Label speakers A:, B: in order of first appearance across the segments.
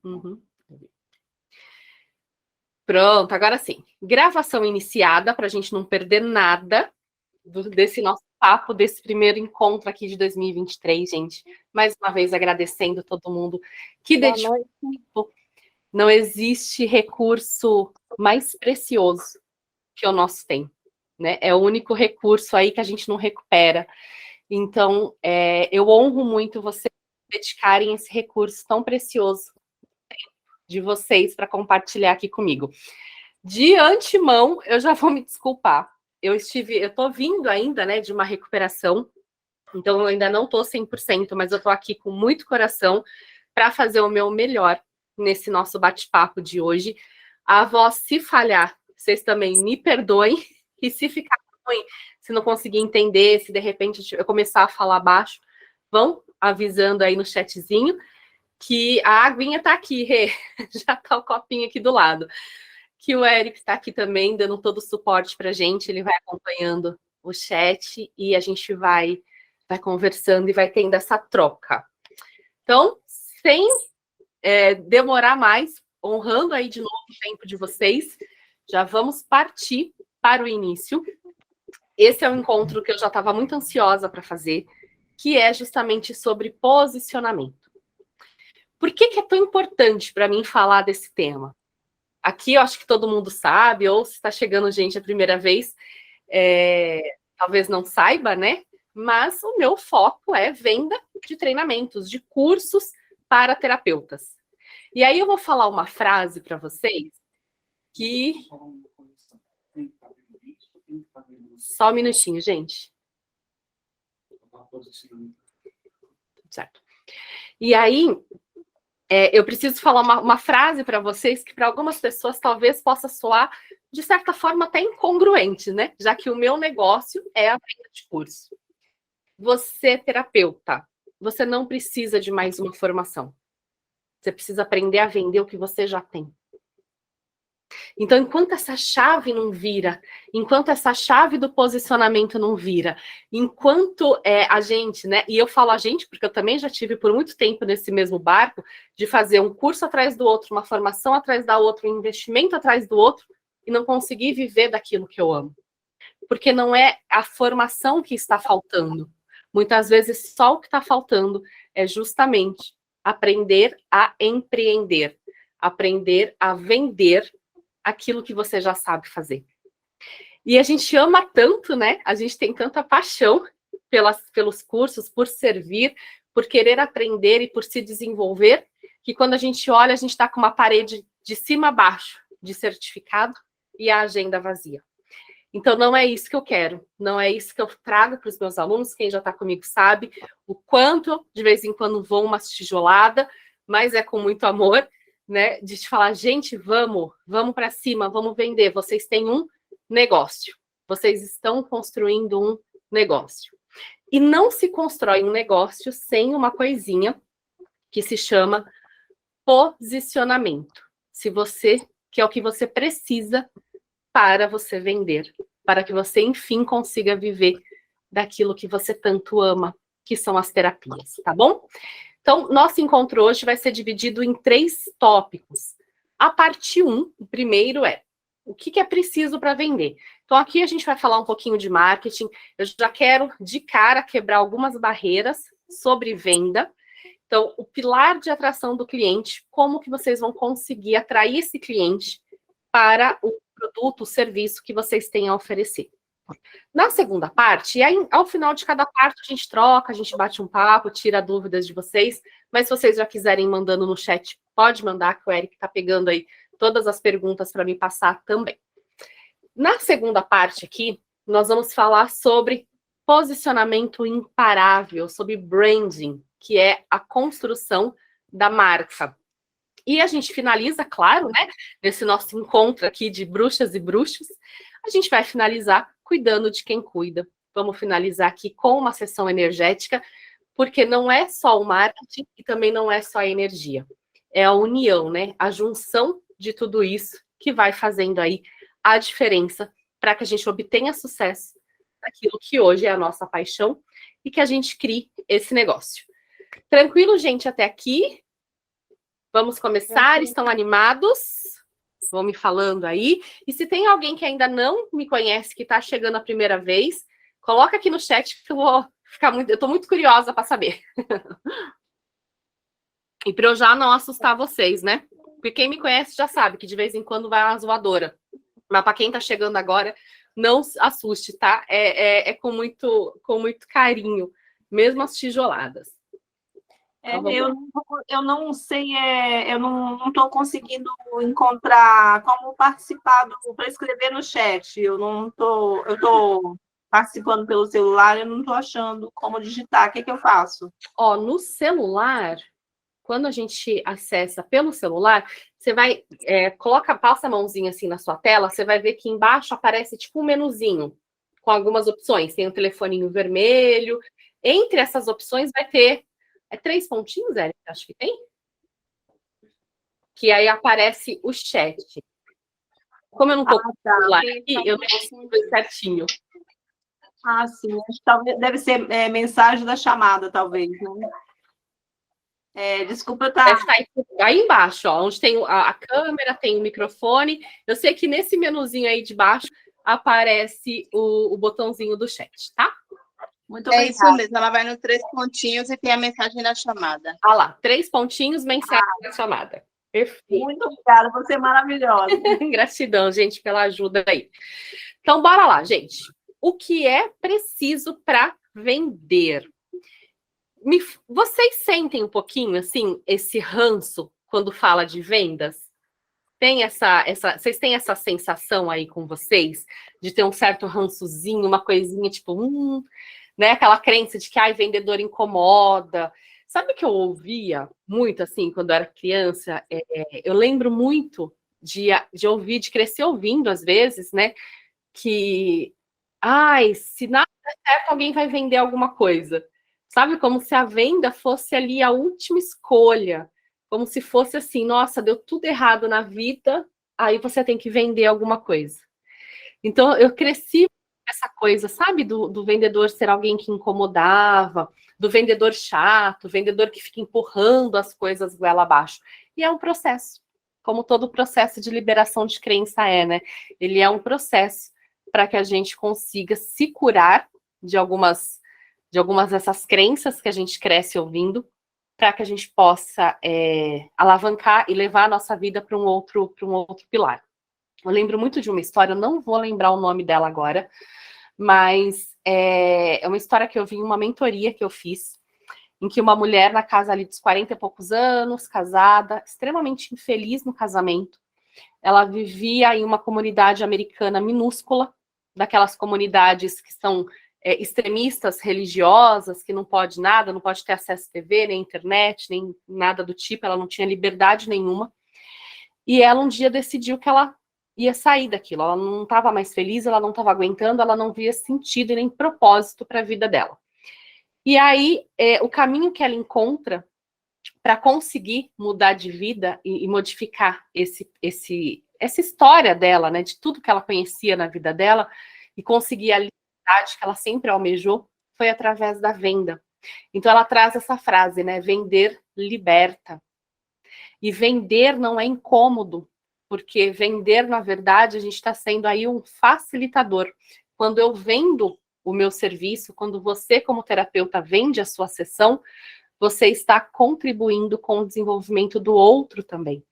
A: Uhum. Pronto, agora sim. Gravação iniciada, para a gente não perder nada desse nosso papo, desse primeiro encontro aqui de 2023, gente. Mais uma vez agradecendo todo mundo que dedicou tempo. Não existe recurso mais precioso que o nosso tempo, né? É o único recurso aí que a gente não recupera. Então, eu honro muito vocês dedicarem esse recurso tão precioso de vocês para compartilhar aqui comigo. De antemão, eu já vou me desculpar. Eu estou vindo ainda, né, de uma recuperação, então eu ainda não estou 100%, mas eu estou aqui com muito coração para fazer o meu melhor nesse nosso bate-papo de hoje. A voz, se falhar, vocês também me perdoem, e se ficar ruim, se não conseguir entender, se de repente eu começar a falar baixo, vão avisando aí no chatzinho que a aguinha está aqui, Rê. Já está o copinho aqui do lado. Que o Eric está aqui também, dando todo o suporte para a gente, ele vai acompanhando o chat e a gente vai conversando e vai tendo essa troca. Então, sem demorar mais, honrando aí de novo o tempo de vocês, já vamos partir para o início. Esse é um encontro que eu já estava muito ansiosa para fazer, que é justamente sobre posicionamento. Por que é tão importante para mim falar desse tema? Aqui eu acho que todo mundo sabe, ou se está chegando gente a primeira vez, talvez não saiba, né? Mas o meu foco é venda de treinamentos, de cursos para terapeutas. E aí eu vou falar uma frase para vocês que... Só um minutinho, gente. Certo. E aí, eu preciso falar uma frase para vocês que para algumas pessoas talvez possa soar de certa forma até incongruente, né? Já que o meu negócio é a venda de curso. Você, terapeuta, você não precisa de mais uma formação. Você precisa aprender a vender o que você já tem. Então, enquanto essa chave não vira, enquanto essa chave do posicionamento não vira, enquanto a gente, né? E eu falo a gente, porque eu também já tive por muito tempo nesse mesmo barco, de fazer um curso atrás do outro, uma formação atrás da outra, um investimento atrás do outro, e não conseguir viver daquilo que eu amo. Porque não é a formação que está faltando. Muitas vezes só o que está faltando é justamente aprender a empreender, aprender a vender aquilo que você já sabe fazer. E a gente ama tanto, né? A gente tem tanta paixão pelos cursos, por servir, por querer aprender e por se desenvolver, que quando a gente olha, a gente está com uma parede de cima a baixo de certificado e a agenda vazia. Então, não é isso que eu quero, não é isso que eu trago para os meus alunos. Quem já está comigo sabe o quanto, de vez em quando, vou uma tijolada, mas é com muito amor, né? De te falar, gente, vamos para cima, vamos vender. Vocês têm um negócio, vocês estão construindo um negócio. E não se constrói um negócio sem uma coisinha que se chama posicionamento. Que é o que você precisa para você vender, para que você, enfim, consiga viver daquilo que você tanto ama, que são as terapias, tá bom? Então, nosso encontro hoje vai ser dividido em 3 tópicos. A parte 1, o primeiro é o que é preciso para vender. Então, aqui a gente vai falar um pouquinho de marketing. Eu já quero, de cara, quebrar algumas barreiras sobre venda. Então, o pilar de atração do cliente, como que vocês vão conseguir atrair esse cliente para o produto, o serviço que vocês têm a oferecer. Na segunda parte, e aí, ao final de cada parte, a gente troca, a gente bate um papo, tira dúvidas de vocês, mas se vocês já quiserem mandando no chat, pode mandar, que o Eric está pegando aí todas as perguntas para me passar também. Na segunda parte aqui, nós vamos falar sobre posicionamento imparável, sobre branding, que é a construção da marca. E a gente finaliza, claro, né, nesse nosso encontro aqui de bruxas e bruxos, a gente vai finalizar cuidando de quem cuida. Vamos finalizar aqui com uma sessão energética, porque não é só o marketing e também não é só a energia. É a união, né, a junção de tudo isso que vai fazendo aí a diferença para que a gente obtenha sucesso naquilo que hoje é a nossa paixão e que a gente crie esse negócio. Tranquilo, gente, até aqui? Vamos começar? Estão animados? Vão me falando aí. E se tem alguém que ainda não me conhece, que está chegando a primeira vez, coloca aqui no chat que eu vou ficar muito... Eu estou muito curiosa para saber. E para eu já não assustar vocês, né? Porque quem me conhece já sabe que de vez em quando vai uma zoadora. Mas para quem está chegando agora, não assuste, tá? É com muito carinho, mesmo as tijoladas.
B: Eu não sei, eu não estou conseguindo encontrar como participar para escrever no chat. Eu estou participando pelo celular, eu não estou achando como digitar. O que eu faço?
A: Ó, no celular, quando a gente acessa pelo celular, você vai, passa a mãozinha assim na sua tela, você vai ver que embaixo aparece tipo um menuzinho com algumas opções. Tem um telefoninho vermelho. Entre essas opções vai ter 3 pontinhos, Érica? Acho que tem. Que aí aparece o chat. Como eu não estou com o celular aqui, eu não consigo ver certinho.
B: Ah, sim. Talvez, deve ser mensagem da chamada, talvez, né? Desculpa, tá.
A: Deve estar aí embaixo, ó, onde tem a câmera, tem o microfone. Eu sei que nesse menuzinho aí de baixo aparece o botãozinho do chat, tá?
B: Muito obrigada.
C: Isso mesmo, ela vai nos 3 pontinhos e tem a mensagem da chamada.
A: Ah lá, 3 pontinhos, mensagem da chamada. Perfeito.
B: Muito obrigada, você é maravilhosa.
A: Gratidão, gente, pela ajuda aí. Então, bora lá, gente. O que é preciso para vender? Vocês sentem um pouquinho, assim, esse ranço quando fala de vendas? Vocês têm essa sensação aí com vocês? De ter um certo rançozinho, uma coisinha tipo, né? Aquela crença de que, vendedor incomoda. Sabe o que eu ouvia muito, assim, quando eu era criança? Eu lembro muito de ouvir, de crescer ouvindo, às vezes, né? Que, se nada der certo, alguém vai vender alguma coisa. Sabe? Como se a venda fosse ali a última escolha. Como se fosse assim, nossa, deu tudo errado na vida, aí você tem que vender alguma coisa. Então, eu cresci com essa coisa, sabe? Do vendedor ser alguém que incomodava, do vendedor chato, vendedor que fica empurrando as coisas goela abaixo. E é um processo, como todo processo de liberação de crença né? Ele é um processo para que a gente consiga se curar de algumas dessas crenças que a gente cresce ouvindo, para que a gente possa alavancar e levar a nossa vida para um outro pilar. Eu lembro muito de uma história, eu não vou lembrar o nome dela agora, mas é uma história que eu vi em uma mentoria que eu fiz, em que uma mulher na casa ali dos 40 e poucos anos, casada, extremamente infeliz no casamento, ela vivia em uma comunidade americana minúscula, daquelas comunidades que são extremistas religiosas, que não pode nada, não pode ter acesso à TV, nem internet, nem nada do tipo, ela não tinha liberdade nenhuma. E ela um dia decidiu que ela ia sair daquilo, ela não estava mais feliz, ela não estava aguentando, ela não via sentido e nem propósito para a vida dela. E aí, o caminho que ela encontra para conseguir mudar de vida e modificar essa história dela, né, de tudo que ela conhecia na vida dela, e conseguir a liberdade que ela sempre almejou, foi através da venda. Então ela traz essa frase, né, vender liberta. E vender não é incômodo, porque vender, na verdade, a gente está sendo aí um facilitador. Quando eu vendo o meu serviço, quando você, como terapeuta, vende a sua sessão, você está contribuindo com o desenvolvimento do outro também.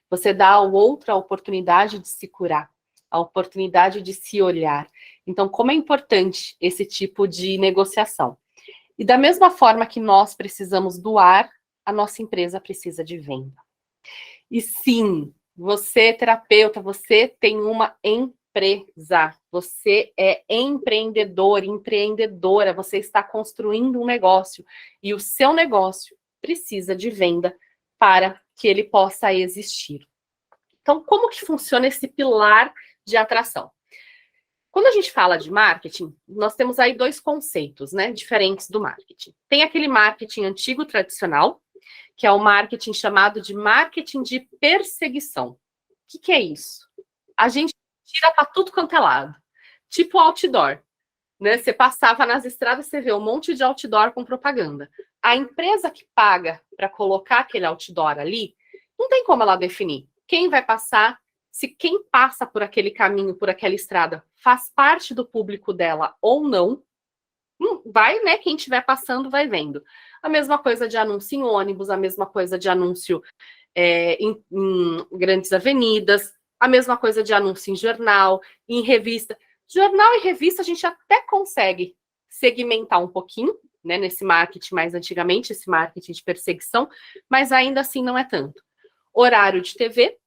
A: Você dá ao outro a oportunidade de se curar, a oportunidade de se olhar. Então, como é importante esse tipo de negociação. E da mesma forma que nós precisamos doar, a nossa empresa precisa de venda. E sim, você, terapeuta, você tem uma empresa. Você é empreendedor, empreendedora. Você está construindo um negócio. E o seu negócio precisa de venda para que ele possa existir. Então, como que funciona esse pilar de atração? Quando a gente fala de marketing, nós temos aí 2 conceitos, né, diferentes do marketing. Tem aquele marketing antigo, tradicional, que é o marketing chamado de marketing de perseguição. O que é isso? A gente tira para tudo quanto é lado. Tipo outdoor, né? Você passava nas estradas, você vê um monte de outdoor com propaganda. A empresa que paga para colocar aquele outdoor ali, Não tem como ela definir quem vai passar, se quem passa por aquele caminho, por aquela estrada, faz parte do público dela ou não. Vai, né? Quem estiver passando vai vendo. A mesma coisa de anúncio em ônibus, a mesma coisa de anúncio em grandes avenidas, a mesma coisa de anúncio em jornal, em revista. Jornal e revista a gente até consegue segmentar um pouquinho, né, nesse marketing mais antigamente, esse marketing de perseguição, mas ainda assim não é tanto. Horário de TV,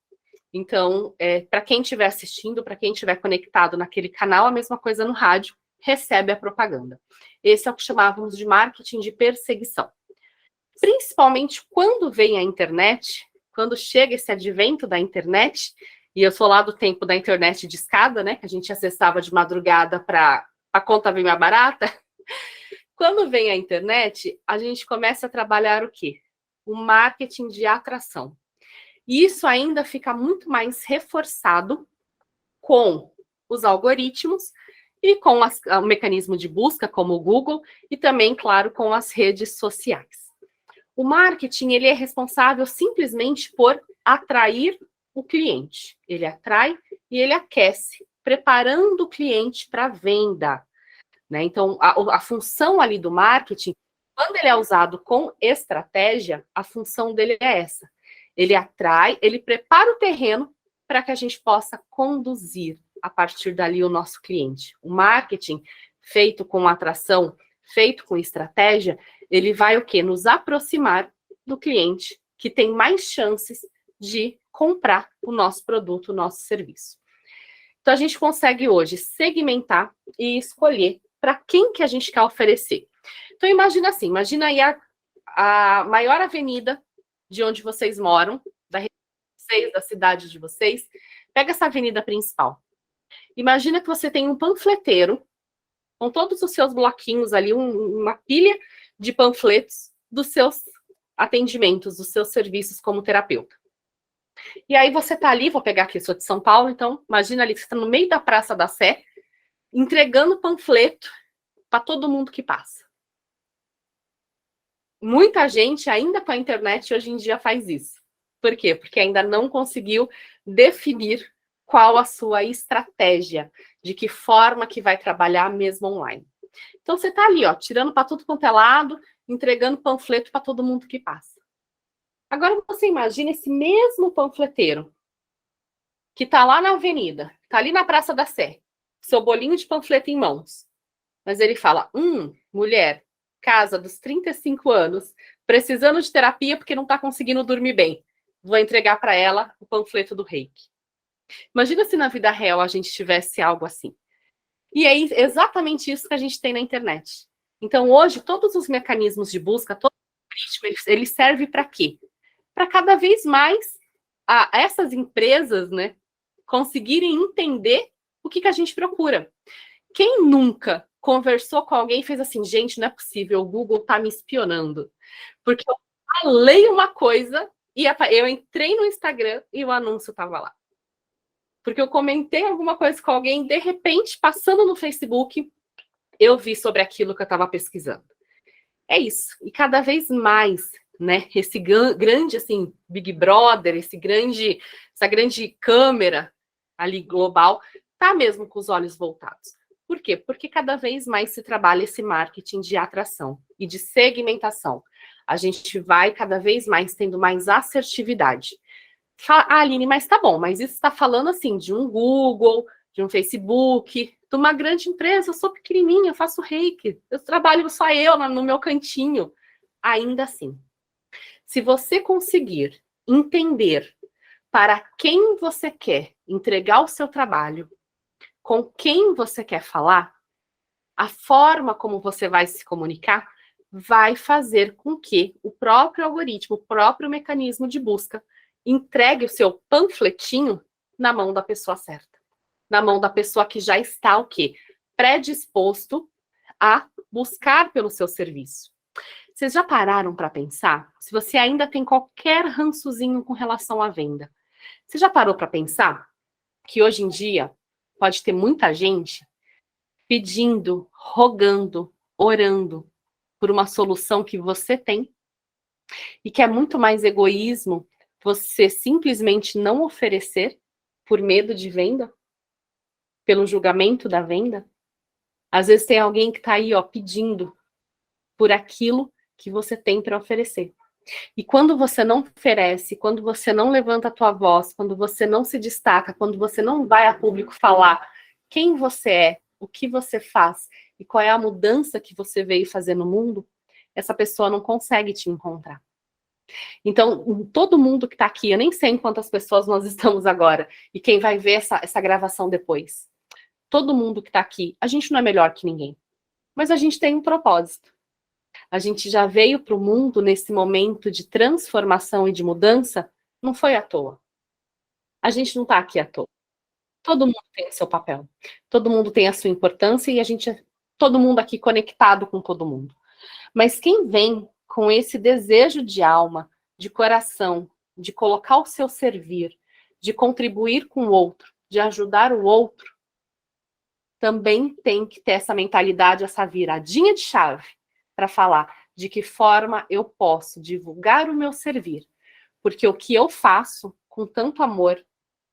A: então, para quem estiver assistindo, para quem estiver conectado naquele canal, a mesma coisa no rádio, recebe a propaganda. Esse é o que chamávamos de marketing de perseguição. Principalmente quando vem a internet, quando chega esse advento da internet, e eu sou lá do tempo da internet de escada, né, que a gente acessava de madrugada para a conta vir mais barata. Quando vem a internet, a gente começa a trabalhar o quê? O marketing de atração. E isso ainda fica muito mais reforçado com os algoritmos e com o mecanismo de busca, como o Google, e também, claro, com as redes sociais. O marketing, ele é responsável simplesmente por atrair o cliente. Ele atrai e ele aquece, preparando o cliente para a venda. Né? Então, a função ali do marketing, quando ele é usado com estratégia, a função dele é essa. Ele atrai, ele prepara o terreno para que a gente possa conduzir a partir dali o nosso cliente. O marketing feito com atração, feito com estratégia, ele vai o quê? Nos aproximar do cliente que tem mais chances de comprar o nosso produto, o nosso serviço. Então, a gente consegue hoje segmentar e escolher para quem que a gente quer oferecer. Então, imagina assim, imagina aí a maior avenida de onde vocês moram, da região de vocês, da cidade de vocês. Pega essa avenida principal. Imagina que você tem um panfleteiro com todos os seus bloquinhos ali, uma pilha de panfletos dos seus atendimentos, dos seus serviços como terapeuta. E aí você tá ali, vou pegar aqui, sou de São Paulo, então imagina ali que você está no meio da Praça da Sé, entregando panfleto para todo mundo que passa. Muita gente, ainda com a internet, hoje em dia faz isso. Por quê? Porque ainda não conseguiu definir qual a sua estratégia, de que forma que vai trabalhar mesmo online. Então, você está ali, ó, tirando para tudo quanto é lado, entregando panfleto para todo mundo que passa. Agora, você imagina esse mesmo panfleteiro que está lá na avenida, está ali na Praça da Sé, seu bolinho de panfleto em mãos. Mas ele fala, mulher, casa dos 35 anos, precisando de terapia porque não está conseguindo dormir bem. Vou entregar para ela o panfleto do Reiki. Imagina se na vida real a gente tivesse algo assim. E é exatamente isso que a gente tem na internet. Então, hoje, todos os mecanismos de busca, todo o algoritmo, ele serve para quê? Para cada vez mais essas empresas, né, conseguirem entender o que a gente procura. Quem nunca conversou com alguém e fez assim, gente, não é possível, o Google está me espionando. Porque eu falei uma coisa e eu entrei no Instagram e o anúncio estava lá. Porque eu comentei alguma coisa com alguém, de repente, passando no Facebook, eu vi sobre aquilo que eu estava pesquisando. É isso. E cada vez mais, né, esse grande, assim, Big Brother, essa grande câmera ali global, tá mesmo com os olhos voltados. Por quê? Porque cada vez mais se trabalha esse marketing de atração e de segmentação. A gente vai cada vez mais tendo mais assertividade. Aline, mas tá bom, mas isso está falando assim de um Google, de um Facebook, de uma grande empresa, eu sou pequenininha, eu faço reiki, eu trabalho só eu no meu cantinho. Ainda assim, se você conseguir entender para quem você quer entregar o seu trabalho, com quem você quer falar, a forma como você vai se comunicar vai fazer com que o próprio algoritmo, o próprio mecanismo de busca entregue o seu panfletinho na mão da pessoa certa. Na mão da pessoa que já está o quê? Predisposto a buscar pelo seu serviço. Vocês já pararam para pensar? Se você ainda tem qualquer rançozinho com relação à venda, você já parou para pensar que hoje em dia pode ter muita gente pedindo, rogando, orando por uma solução que você tem e que é muito mais egoísmo você simplesmente não oferecer por medo de venda? Pelo julgamento da venda? Às vezes tem alguém que está aí, ó, pedindo por aquilo que você tem para oferecer. E quando você não oferece, quando você não levanta a tua voz, quando você não se destaca, quando você não vai a público falar quem você é, o que você faz e qual é a mudança que você veio fazer no mundo, essa pessoa não consegue te encontrar. Então, todo mundo que está aqui, eu nem sei em quantas pessoas nós estamos agora, e quem vai ver essa gravação depois, todo mundo que está aqui, a gente não é melhor que ninguém, mas a gente tem um propósito. A gente já veio para o mundo nesse momento de transformação e de mudança, não foi à toa. A gente não está aqui à toa. Todo mundo tem o seu papel. Todo mundo tem a sua importância e a gente é todo mundo aqui conectado com todo mundo. Mas quem vem com esse desejo de alma, de coração, de colocar o seu servir, de contribuir com o outro, de ajudar o outro, também tem que ter essa mentalidade, essa viradinha de chave para falar de que forma eu posso divulgar o meu servir. Porque o que eu faço com tanto amor,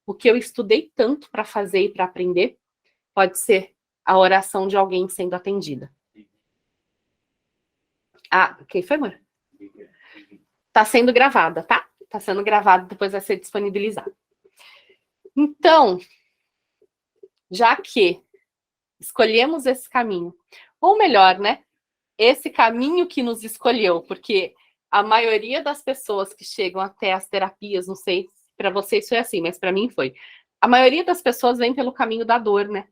A: o que eu estudei tanto para fazer e para aprender, pode ser a oração de alguém sendo atendida. Ah, quem foi, amor? Está sendo gravada, tá? Está sendo gravada, depois vai ser disponibilizado. Então, já que escolhemos esse caminho, ou melhor, né? Esse caminho que nos escolheu, porque a maioria das pessoas que chegam até as terapias, não sei se para vocês foi assim, mas para mim foi. A maioria das pessoas vem pelo caminho da dor, né?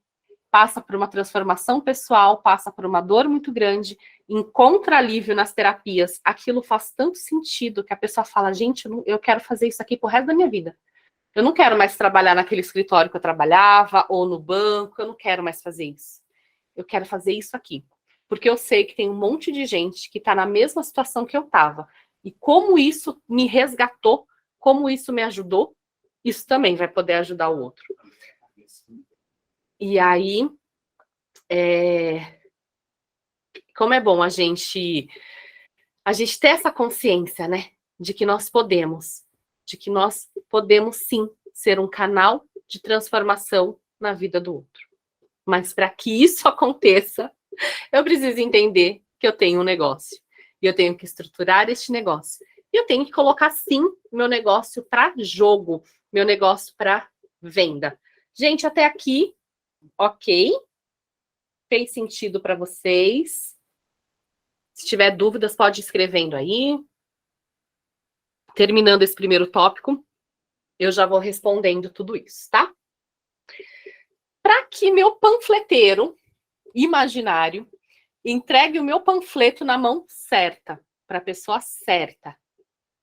A: Passa por uma transformação pessoal, passa por uma dor muito grande, encontra alívio nas terapias. Aquilo faz tanto sentido que a pessoa fala, gente, eu quero fazer isso aqui pro resto da minha vida. Eu não quero mais trabalhar naquele escritório que eu trabalhava, ou no banco, eu não quero mais fazer isso. Eu quero fazer isso aqui. Porque eu sei que tem um monte de gente que está na mesma situação que eu estava. E como isso me resgatou, como isso me ajudou, isso também vai poder ajudar o outro. E aí, como é bom a gente ter essa consciência, né? De que nós podemos sim ser um canal de transformação na vida do outro. Mas para que isso aconteça, eu preciso entender que eu tenho um negócio. E eu tenho que estruturar este negócio. E eu tenho que colocar, sim, meu negócio para jogo, meu negócio para venda. Gente, até aqui, ok? Fez sentido para vocês? Se tiver dúvidas, pode ir escrevendo aí. Terminando esse primeiro tópico, eu já vou respondendo tudo isso, tá? Para que meu panfleteiro imaginário entregue o meu panfleto na mão certa, para a pessoa certa,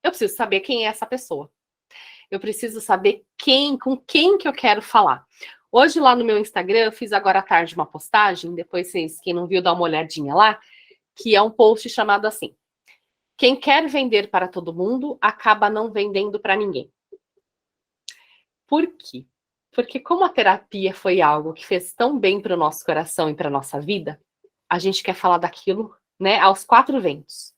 A: eu preciso saber quem é essa pessoa. Eu preciso saber com quem que eu quero falar. Hoje, lá no meu Instagram, eu fiz agora à tarde uma postagem, depois vocês, quem não viu, dá uma olhadinha lá, que é um post chamado assim: quem quer vender para todo mundo, acaba não vendendo para ninguém. Por quê? Porque como a terapia foi algo que fez tão bem para o nosso coração e para a nossa vida, a gente quer falar daquilo, né, aos quatro ventos.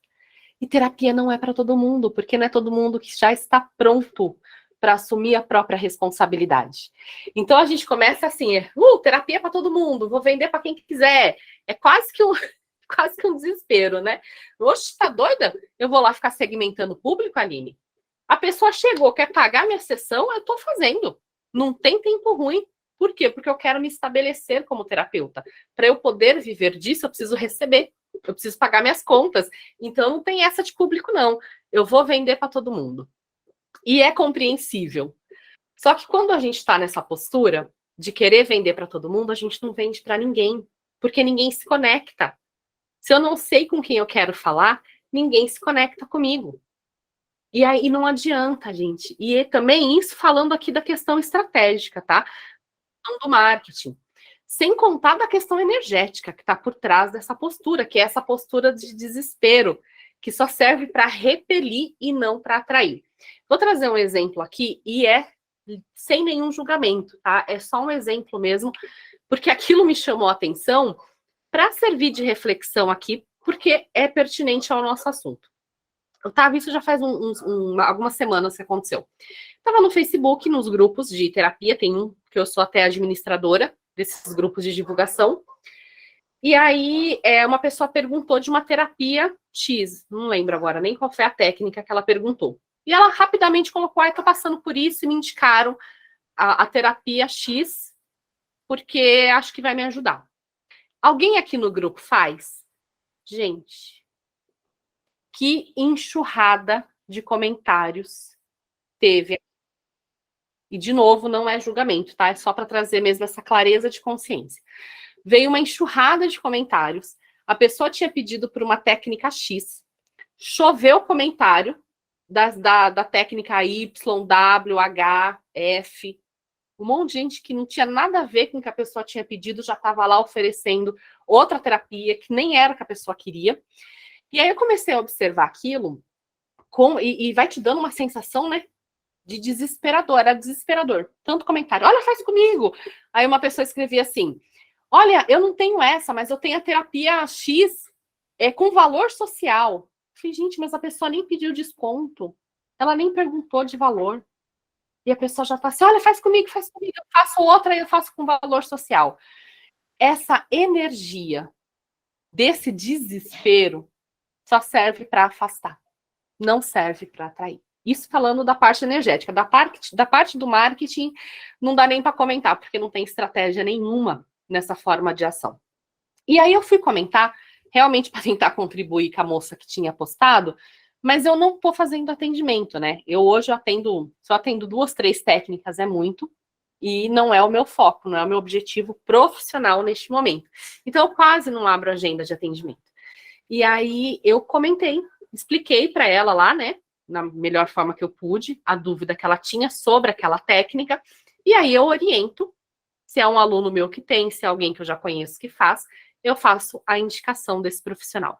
A: E terapia não é para todo mundo, porque não é todo mundo que já está pronto para assumir a própria responsabilidade. Então a gente começa assim, terapia é para todo mundo, vou vender para quem quiser. É quase que um desespero, né? Oxe, tá doida? Eu vou lá ficar segmentando o público, Aline? A pessoa chegou, quer pagar minha sessão, eu estou fazendo. Não tem tempo ruim. Por quê? Porque eu quero me estabelecer como terapeuta. Para eu poder viver disso, eu preciso receber. Eu preciso pagar minhas contas. Então, não tem essa de público, não. Eu vou vender para todo mundo. E é compreensível. Só que quando a gente está nessa postura de querer vender para todo mundo, a gente não vende para ninguém. Porque ninguém se conecta. Se eu não sei com quem eu quero falar, ninguém se conecta comigo. E aí não adianta, gente. E também isso falando aqui da questão estratégica, tá? Do marketing. Sem contar da questão energética que está por trás dessa postura, que é essa postura de desespero, que só serve para repelir e não para atrair. Vou trazer um exemplo aqui e sem nenhum julgamento, tá? É só um exemplo mesmo, porque aquilo me chamou a atenção para servir de reflexão aqui, porque é pertinente ao nosso assunto. Isso já faz algumas semanas que aconteceu. Estava no Facebook, nos grupos de terapia, tem um que eu sou até administradora desses grupos de divulgação. E aí, uma pessoa perguntou de uma terapia X, não lembro agora nem qual foi a técnica que ela perguntou. E ela rapidamente colocou, tô passando por isso e me indicaram a terapia X, porque acho que vai me ajudar. Alguém aqui no grupo faz? Gente, que enxurrada de comentários teve. E, de novo, não é julgamento, tá? É só para trazer mesmo essa clareza de consciência. Veio uma enxurrada de comentários, a pessoa tinha pedido por uma técnica X, choveu comentário da técnica Y, W, H, F, um monte de gente que não tinha nada a ver com o que a pessoa tinha pedido, já estava lá oferecendo outra terapia, que nem era o que a pessoa queria. E aí eu comecei a observar aquilo, e vai te dando uma sensação, né, de desesperador, era desesperador. Tanto comentário, olha, faz comigo. Aí uma pessoa escrevia assim, olha, eu não tenho essa, mas eu tenho a terapia X com valor social. Eu falei, gente, mas a pessoa nem pediu desconto. Ela nem perguntou de valor. E a pessoa já está assim, olha, faz comigo, eu faço outra e eu faço com valor social. Essa energia desse desespero só serve para afastar. Não serve para atrair. Isso falando da parte energética. Da parte do marketing, não dá nem para comentar, porque não tem estratégia nenhuma nessa forma de ação. E aí eu fui comentar, realmente para tentar contribuir com a moça que tinha postado, mas eu não estou fazendo atendimento, né? Hoje só atendo 2, 3 técnicas, é muito, e não é o meu foco, não é o meu objetivo profissional neste momento. Então eu quase não abro agenda de atendimento. E aí eu comentei, expliquei para ela lá, né, na melhor forma que eu pude, a dúvida que ela tinha sobre aquela técnica, e aí eu oriento, se é um aluno meu que tem, se é alguém que eu já conheço que faz, eu faço a indicação desse profissional.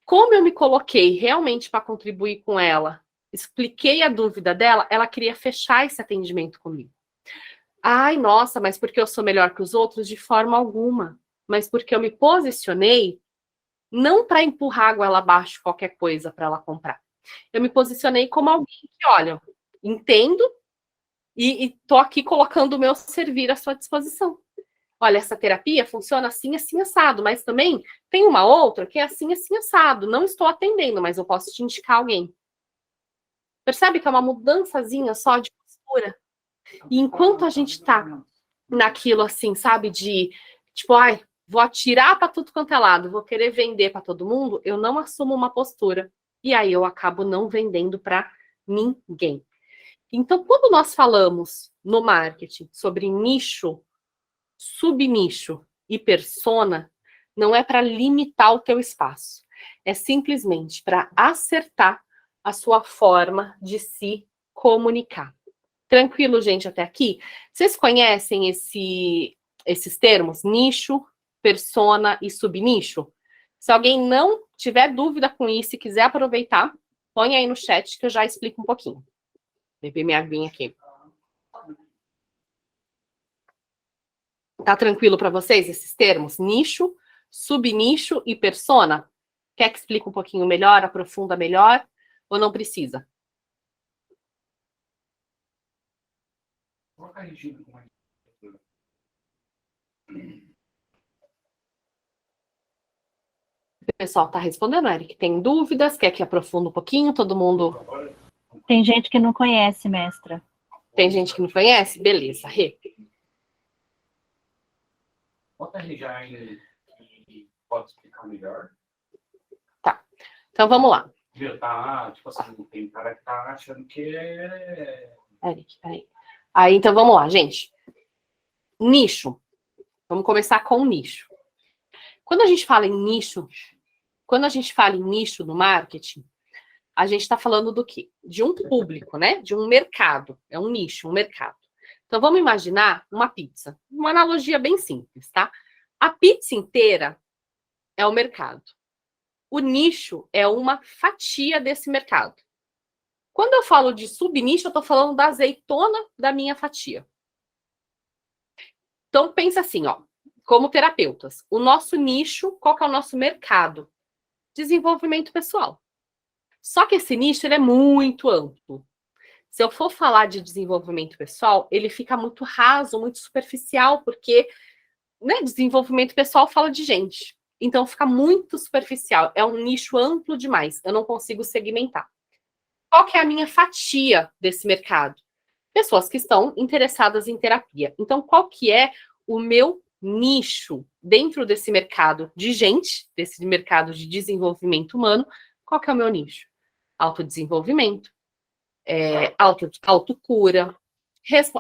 A: Como eu me coloquei realmente para contribuir com ela, expliquei a dúvida dela, ela queria fechar esse atendimento comigo. Ai, nossa, mas porque eu sou melhor que os outros? De forma alguma. Mas porque eu me posicionei não para empurrar a goela abaixo qualquer coisa para ela comprar. Eu me posicionei como alguém que, olha, entendo e tô aqui colocando o meu servir à sua disposição. Olha, essa terapia funciona assim, assim, assado, mas também tem uma outra que é assim, assim, assado. Não estou atendendo, mas eu posso te indicar alguém. Percebe que é uma mudançazinha só de postura? E enquanto a gente tá naquilo assim, sabe, de tipo, ai, vou atirar para tudo quanto é lado, vou querer vender para todo mundo, eu não assumo uma postura. E aí eu acabo não vendendo para ninguém. Então, quando nós falamos no marketing sobre nicho, subnicho e persona, não é para limitar o teu espaço. É simplesmente para acertar a sua forma de se comunicar. Tranquilo, gente, até aqui? Vocês conhecem esses termos? Nicho, persona e subnicho? Se alguém não tiver dúvida com isso e quiser aproveitar, põe aí no chat que eu já explico um pouquinho. Beber minha aguinha aqui. Tá tranquilo para vocês esses termos? Nicho, subnicho e persona? Quer que explique um pouquinho melhor, aprofunda melhor, ou não precisa? O pessoal tá respondendo, Eric. Tem dúvidas? Quer que aprofunda um pouquinho? Todo mundo...
D: Tem gente que não conhece, mestra.
A: Tem gente que não conhece? Beleza, Rê.
E: Bota ele já e pode explicar melhor.
A: Tá. Então vamos lá.
E: Viu, tá, tipo assim, tem cara que tá achando que é...
A: Eric, peraí. Aí, então vamos lá, gente. Nicho. Vamos começar com o nicho. Quando a gente fala em nicho no marketing, a gente está falando do quê? De um público, né? De um mercado. É um nicho, um mercado. Então, vamos imaginar uma pizza. Uma analogia bem simples, tá? A pizza inteira é o mercado. O nicho é uma fatia desse mercado. Quando eu falo de subnicho, eu estou falando da azeitona da minha fatia. Então, pensa assim, ó. Como terapeutas, o nosso nicho, qual que é o nosso mercado? Desenvolvimento pessoal. Só que esse nicho ele é muito amplo. Se eu for falar de desenvolvimento pessoal, ele fica muito raso, muito superficial, porque, né, desenvolvimento pessoal fala de gente. Então fica muito superficial. É um nicho amplo demais. Eu não consigo segmentar. Qual que é a minha fatia desse mercado? Pessoas que estão interessadas em terapia. Então, qual que é o meu nicho dentro desse mercado de gente, desse mercado de desenvolvimento humano? Qual que é o meu nicho? Autodesenvolvimento, autocura,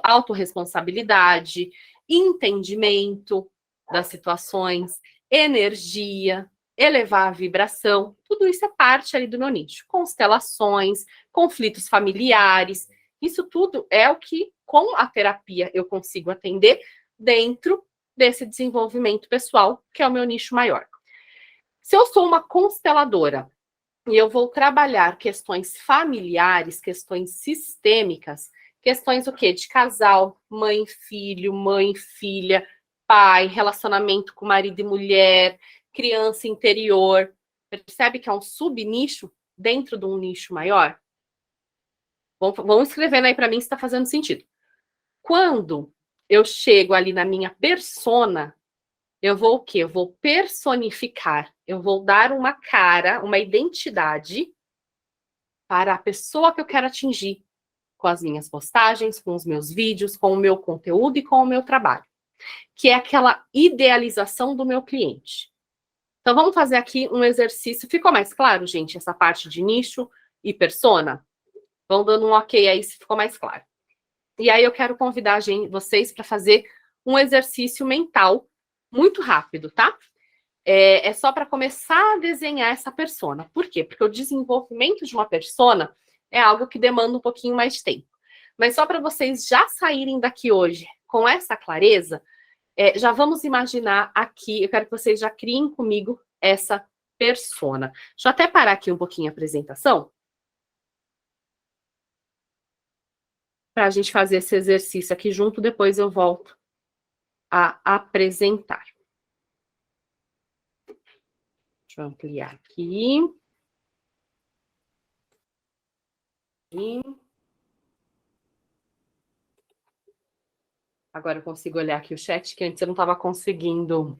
A: autorresponsabilidade, entendimento das situações, energia, elevar a vibração, tudo isso é parte ali do meu nicho. Constelações, conflitos familiares, isso tudo é o que, com a terapia, eu consigo atender dentro desse desenvolvimento pessoal, que é o meu nicho maior. Se eu sou uma consteladora e eu vou trabalhar questões familiares, questões sistêmicas, questões o quê? De casal, mãe, filha, pai, relacionamento com marido e mulher, criança interior. Percebe que é um subnicho dentro de um nicho maior? Vão escrevendo aí para mim se está fazendo sentido. Quando eu chego ali na minha persona, eu vou o quê? Eu vou personificar, eu vou dar uma cara, uma identidade para a pessoa que eu quero atingir, com as minhas postagens, com os meus vídeos, com o meu conteúdo e com o meu trabalho, que é aquela idealização do meu cliente. Então, vamos fazer aqui um exercício. Ficou mais claro, gente, essa parte de nicho e persona? Vão dando um ok aí se ficou mais claro. E aí eu quero convidar vocês para fazer um exercício mental muito rápido, tá? É só para começar a desenhar essa persona. Por quê? Porque o desenvolvimento de uma persona é algo que demanda um pouquinho mais de tempo. Mas só para vocês já saírem daqui hoje com essa clareza, já vamos imaginar aqui, eu quero que vocês já criem comigo essa persona. Deixa eu até parar aqui um pouquinho a apresentação, para a gente fazer esse exercício aqui junto, depois eu volto a apresentar. Deixa eu ampliar aqui. Agora eu consigo olhar aqui o chat, que antes eu não estava conseguindo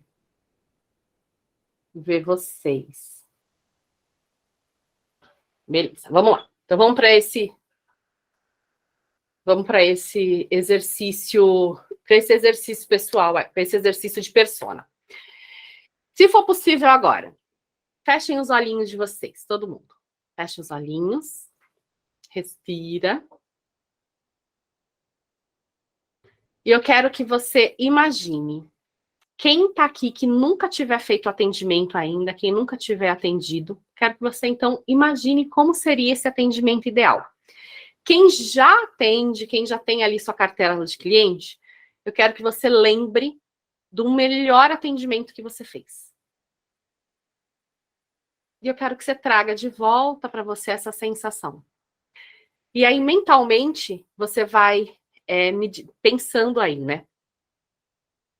A: ver vocês. Beleza, vamos lá. Então vamos para esse exercício pessoal, para esse exercício de persona. Se for possível agora, fechem os olhinhos de vocês, todo mundo. Fecha os olhinhos, respira. E eu quero que você imagine quem está aqui que nunca tiver feito atendimento ainda, quem nunca tiver atendido, quero que você, então, imagine como seria esse atendimento ideal. Quem já atende, quem já tem ali sua cartela de cliente, eu quero que você lembre do melhor atendimento que você fez. E eu quero que você traga de volta para você essa sensação. E aí, mentalmente, você vai pensando aí, né?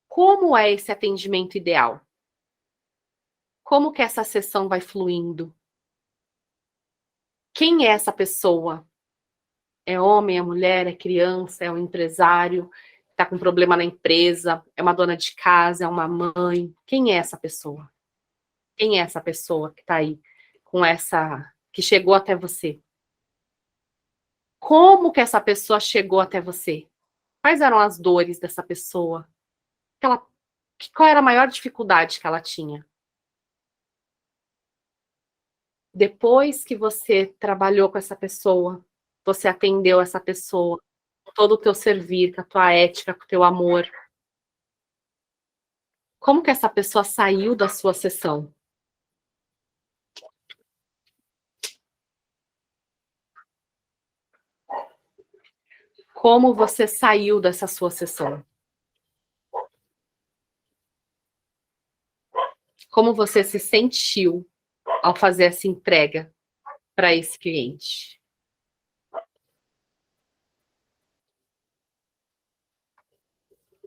A: Como é esse atendimento ideal? Como que essa sessão vai fluindo? Quem é essa pessoa? É homem, é mulher, é criança, é um empresário, está com problema na empresa, é uma dona de casa, é uma mãe? Quem é essa pessoa? Quem é essa pessoa que está aí com que chegou até você? Como que essa pessoa chegou até você? Quais eram as dores dessa pessoa? Qual era a maior dificuldade que ela tinha? Depois que você trabalhou com essa pessoa, você atendeu essa pessoa, com todo o teu servir, com a tua ética, com o teu amor. Como que essa pessoa saiu da sua sessão? Como você saiu dessa sua sessão? Como você se sentiu ao fazer essa entrega para esse cliente?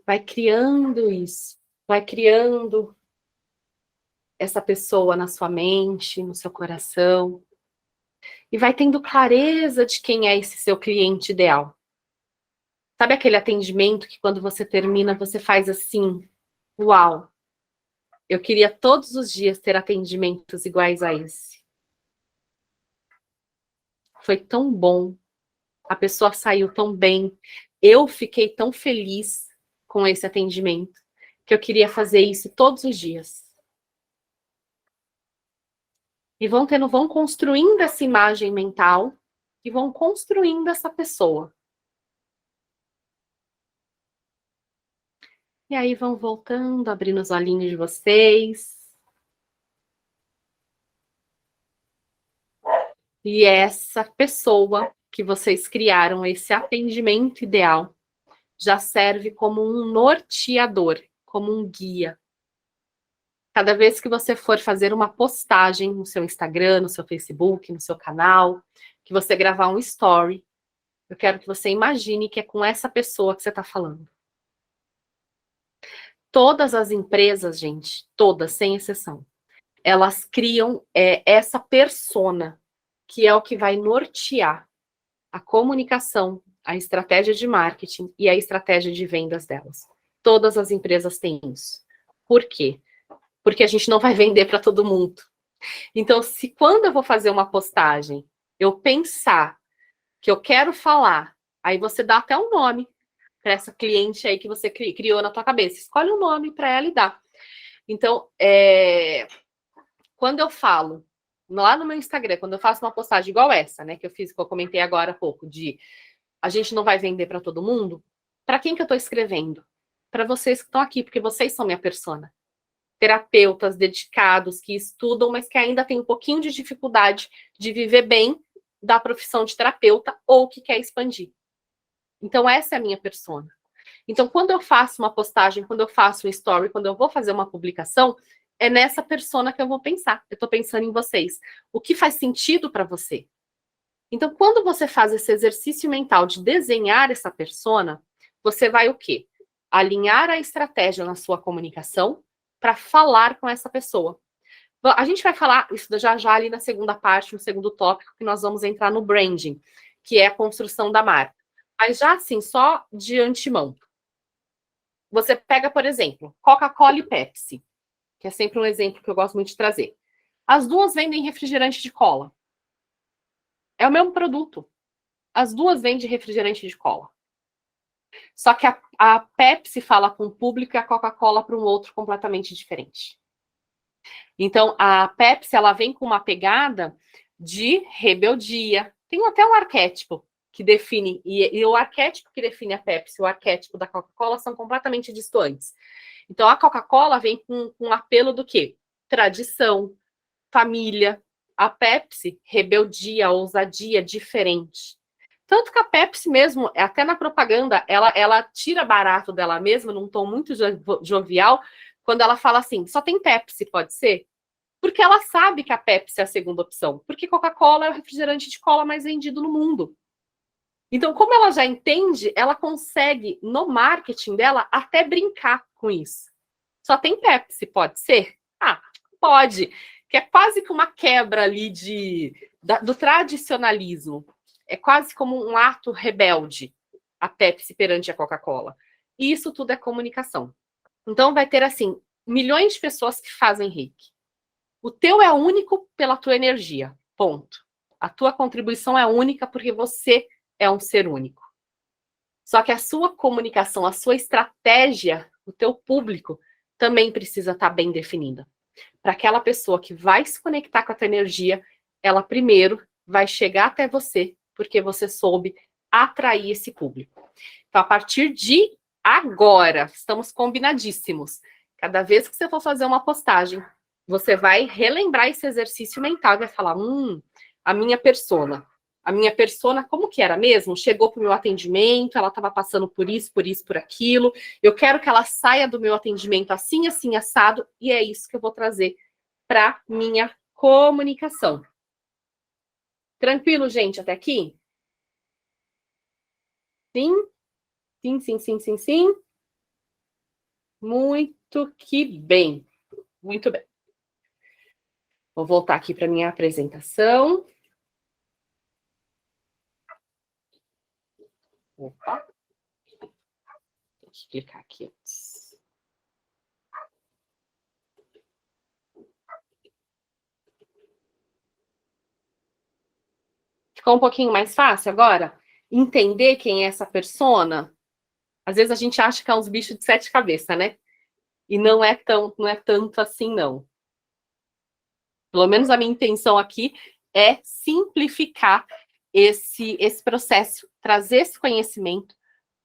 A: Vai criando isso, vai criando essa pessoa na sua mente, no seu coração. E vai tendo clareza de quem é esse seu cliente ideal. Sabe aquele atendimento que quando você termina, você faz assim, uau, eu queria todos os dias ter atendimentos iguais a esse. Foi tão bom, a pessoa saiu tão bem, eu fiquei tão feliz com esse atendimento, que eu queria fazer isso todos os dias. E vão construindo essa imagem mental e vão construindo essa pessoa. E aí vão voltando, abrindo os olhinhos de vocês. E essa pessoa que vocês criaram, esse atendimento ideal, já serve como um norteador, como um guia. Cada vez que você for fazer uma postagem no seu Instagram, no seu Facebook, no seu canal, que você gravar um story, eu quero que você imagine que é com essa pessoa que você está falando. Todas as empresas, gente, todas, sem exceção, elas criam essa persona, que é o que vai nortear a comunicação, a estratégia de marketing e a estratégia de vendas delas. Todas as empresas têm isso. Por quê? Porque a gente não vai vender para todo mundo. Então, se quando eu vou fazer uma postagem, eu pensar que eu quero falar, aí você dá até um nome para essa cliente aí que você criou na tua cabeça. Escolhe um nome para ela e dá. Então, quando eu falo, lá no meu Instagram, quando eu faço uma postagem igual essa, né, que eu comentei agora há pouco, de a gente não vai vender para todo mundo, para quem que eu estou escrevendo? Para vocês que estão aqui, porque vocês são minha persona. Terapeutas dedicados, que estudam, mas que ainda têm um pouquinho de dificuldade de viver bem da profissão de terapeuta ou que quer expandir. Então, essa é a minha persona. Então, quando eu faço uma postagem, quando eu faço um story, quando eu vou fazer uma publicação, é nessa persona que eu vou pensar. Eu estou pensando em vocês. O que faz sentido para você? Então, quando você faz esse exercício mental de desenhar essa persona, você vai o quê? Alinhar a estratégia na sua comunicação para falar com essa pessoa. A gente vai falar isso já já ali na segunda parte, no segundo tópico, que nós vamos entrar no branding, que é a construção da marca. Mas já assim, só de antemão. Você pega, por exemplo, Coca-Cola e Pepsi, que é sempre um exemplo que eu gosto muito de trazer. As duas vendem refrigerante de cola. É o mesmo produto. As duas vendem refrigerante de cola. Só que a Pepsi fala com um público e a Coca-Cola para um outro completamente diferente. Então, a Pepsi, ela vem com uma pegada de rebeldia. Tem até um arquétipo que define, e o arquétipo que define a Pepsi e o arquétipo da Coca-Cola são completamente distantes. Então, a Coca-Cola vem com um apelo do quê? Tradição, família. A Pepsi, rebeldia, ousadia, diferente. Tanto que a Pepsi mesmo, até na propaganda, ela tira barato dela mesma, num tom muito jovial, quando ela fala assim, só tem Pepsi, pode ser? Porque ela sabe que a Pepsi é a segunda opção. Porque Coca-Cola é o refrigerante de cola mais vendido no mundo. Então, como ela já entende, ela consegue, no marketing dela, até brincar com isso. Só tem Pepsi, pode ser? Ah, pode. Que é quase que uma quebra ali do tradicionalismo. É quase como um ato rebelde, a Pepsi perante a Coca-Cola. E isso tudo é comunicação. Então, vai ter, assim, milhões de pessoas que fazem reiki. O teu é único pela tua energia, ponto. A tua contribuição é única porque você é um ser único. Só que a sua comunicação, a sua estratégia, o teu público, também precisa estar bem definida. Para aquela pessoa que vai se conectar com a tua energia, ela primeiro vai chegar até você, porque você soube atrair esse público. Então, a partir de agora, estamos combinadíssimos. Cada vez que você for fazer uma postagem, você vai relembrar esse exercício mental e vai falar, a minha persona. A minha persona, como que era mesmo? Chegou para o meu atendimento, ela estava passando por isso, por aquilo. Eu quero que ela saia do meu atendimento assim, assim, assado, e é isso que eu vou trazer para minha comunicação. Tranquilo, gente, até aqui? Sim? Sim, sim, sim, sim, sim. Muito que bem. Muito bem. Vou voltar aqui para minha apresentação. Opa. Tem que clicar aqui antes. Ficou um pouquinho mais fácil agora? Entender quem é essa persona? Às vezes a gente acha que é uns bichos de 7 cabeças, né? E não é tanto assim, não. Pelo menos a minha intenção aqui é simplificar esse processo, trazer esse conhecimento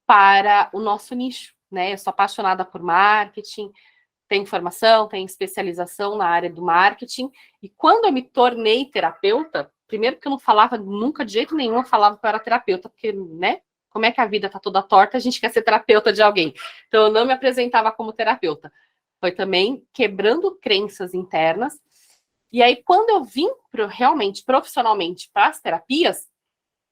A: para o nosso nicho, né? Eu sou apaixonada por marketing, tenho formação, tenho especialização na área do marketing, e quando eu me tornei terapeuta, primeiro que eu não falava nunca de jeito nenhum, eu falava que eu era terapeuta, porque, né? Como é que a vida tá toda torta, a gente quer ser terapeuta de alguém. Então, eu não me apresentava como terapeuta. Foi também quebrando crenças internas. E aí, quando eu vim realmente, profissionalmente, para as terapias,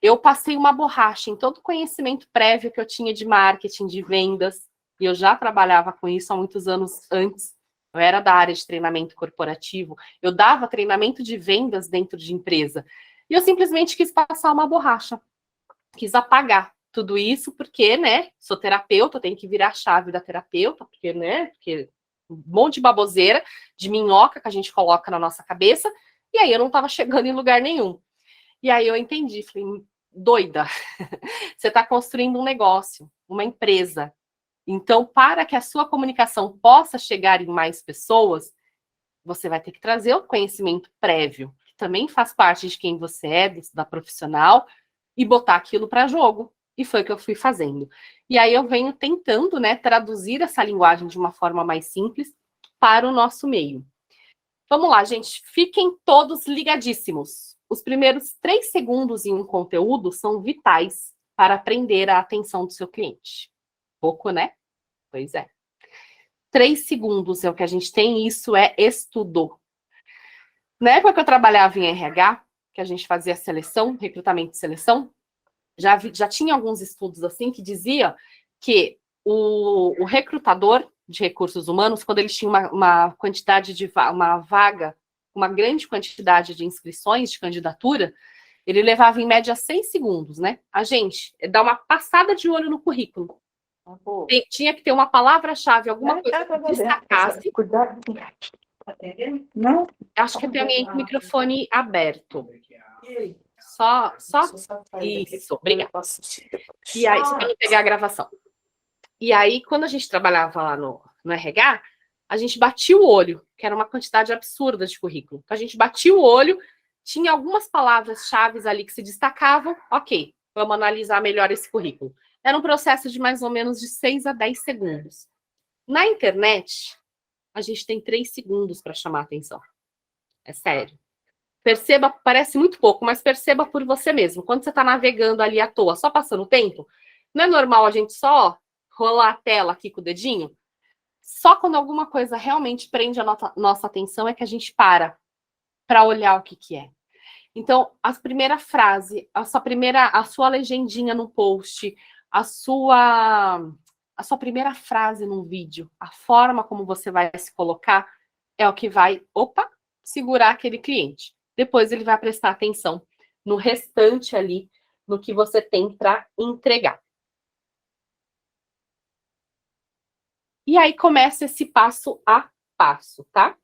A: eu passei uma borracha em todo o conhecimento prévio que eu tinha de marketing, de vendas, e eu já trabalhava com isso há muitos anos antes. Eu era da área de treinamento corporativo, eu dava treinamento de vendas dentro de empresa. E eu simplesmente quis passar uma borracha, quis apagar tudo isso, porque, né, sou terapeuta, tenho que virar a chave da terapeuta, porque, né, porque um monte de baboseira, de minhoca que a gente coloca na nossa cabeça, e aí eu não estava chegando em lugar nenhum. E aí eu entendi, falei, doida, você está construindo um negócio, uma empresa. Então, para que a sua comunicação possa chegar em mais pessoas, você vai ter que trazer o conhecimento prévio, que também faz parte de quem você é, da profissional, e botar aquilo para jogo. E foi o que eu fui fazendo. E aí eu venho tentando, né, traduzir essa linguagem de uma forma mais simples para o nosso meio. Vamos lá, gente. Fiquem todos ligadíssimos. Os primeiros 3 segundos em um conteúdo são vitais para prender a atenção do seu cliente. Pouco, né? Pois é. 3 segundos é o que a gente tem, isso é estudo. Na época que eu trabalhava em RH, que a gente fazia seleção, recrutamento e seleção, já tinha alguns estudos assim que dizia que o recrutador de recursos humanos, quando eles tinham uma quantidade de uma vaga, uma grande quantidade de inscrições de candidatura, ele levava em média 6 segundos, né? A gente dá uma passada de olho no currículo. Tinha que ter uma palavra-chave, alguma coisa que destacasse.
F: Não?
A: Acho que eu tenho o microfone aberto. Só isso, obrigada. E aí, só para não pegar a gravação. E aí, quando a gente trabalhava lá no RH, a gente batia o olho, que era uma quantidade absurda de currículo. Então, a gente batia o olho, tinha algumas palavras-chave ali que se destacavam, ok, vamos analisar melhor esse currículo. Era um processo de mais ou menos de 6 a 10 segundos. Na internet, a gente tem 3 segundos para chamar a atenção. É sério. Perceba, parece muito pouco, mas perceba por você mesmo. Quando você está navegando ali à toa, só passando o tempo, não é normal a gente só rolar a tela aqui com o dedinho? Só quando alguma coisa realmente prende a nossa atenção é que a gente para olhar o que é. Então, a primeira frase, a sua legendinha no post, a sua primeira frase num vídeo, a forma como você vai se colocar é o que vai, segurar aquele cliente. Depois ele vai prestar atenção no restante ali, no que você tem para entregar. E aí começa esse passo a passo, tá?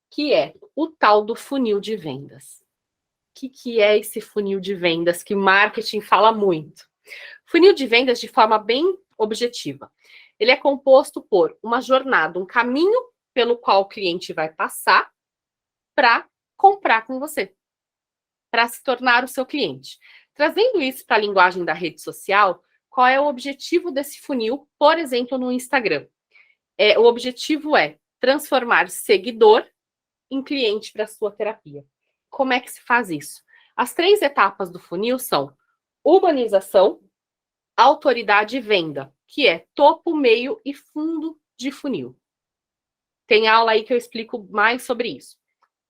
A: Que é o tal do funil de vendas. O que é esse funil de vendas que marketing fala muito? Funil de vendas, de forma bem objetiva, ele é composto por uma jornada, um caminho pelo qual o cliente vai passar para comprar com você, para se tornar o seu cliente. Trazendo isso para a linguagem da rede social, qual é o objetivo desse funil, por exemplo, no Instagram? O objetivo é transformar seguidor em cliente para a sua terapia. Como é que se faz isso? As 3 etapas do funil são humanização, autoridade e venda, que é topo, meio e fundo de funil. Tem aula aí que eu explico mais sobre isso.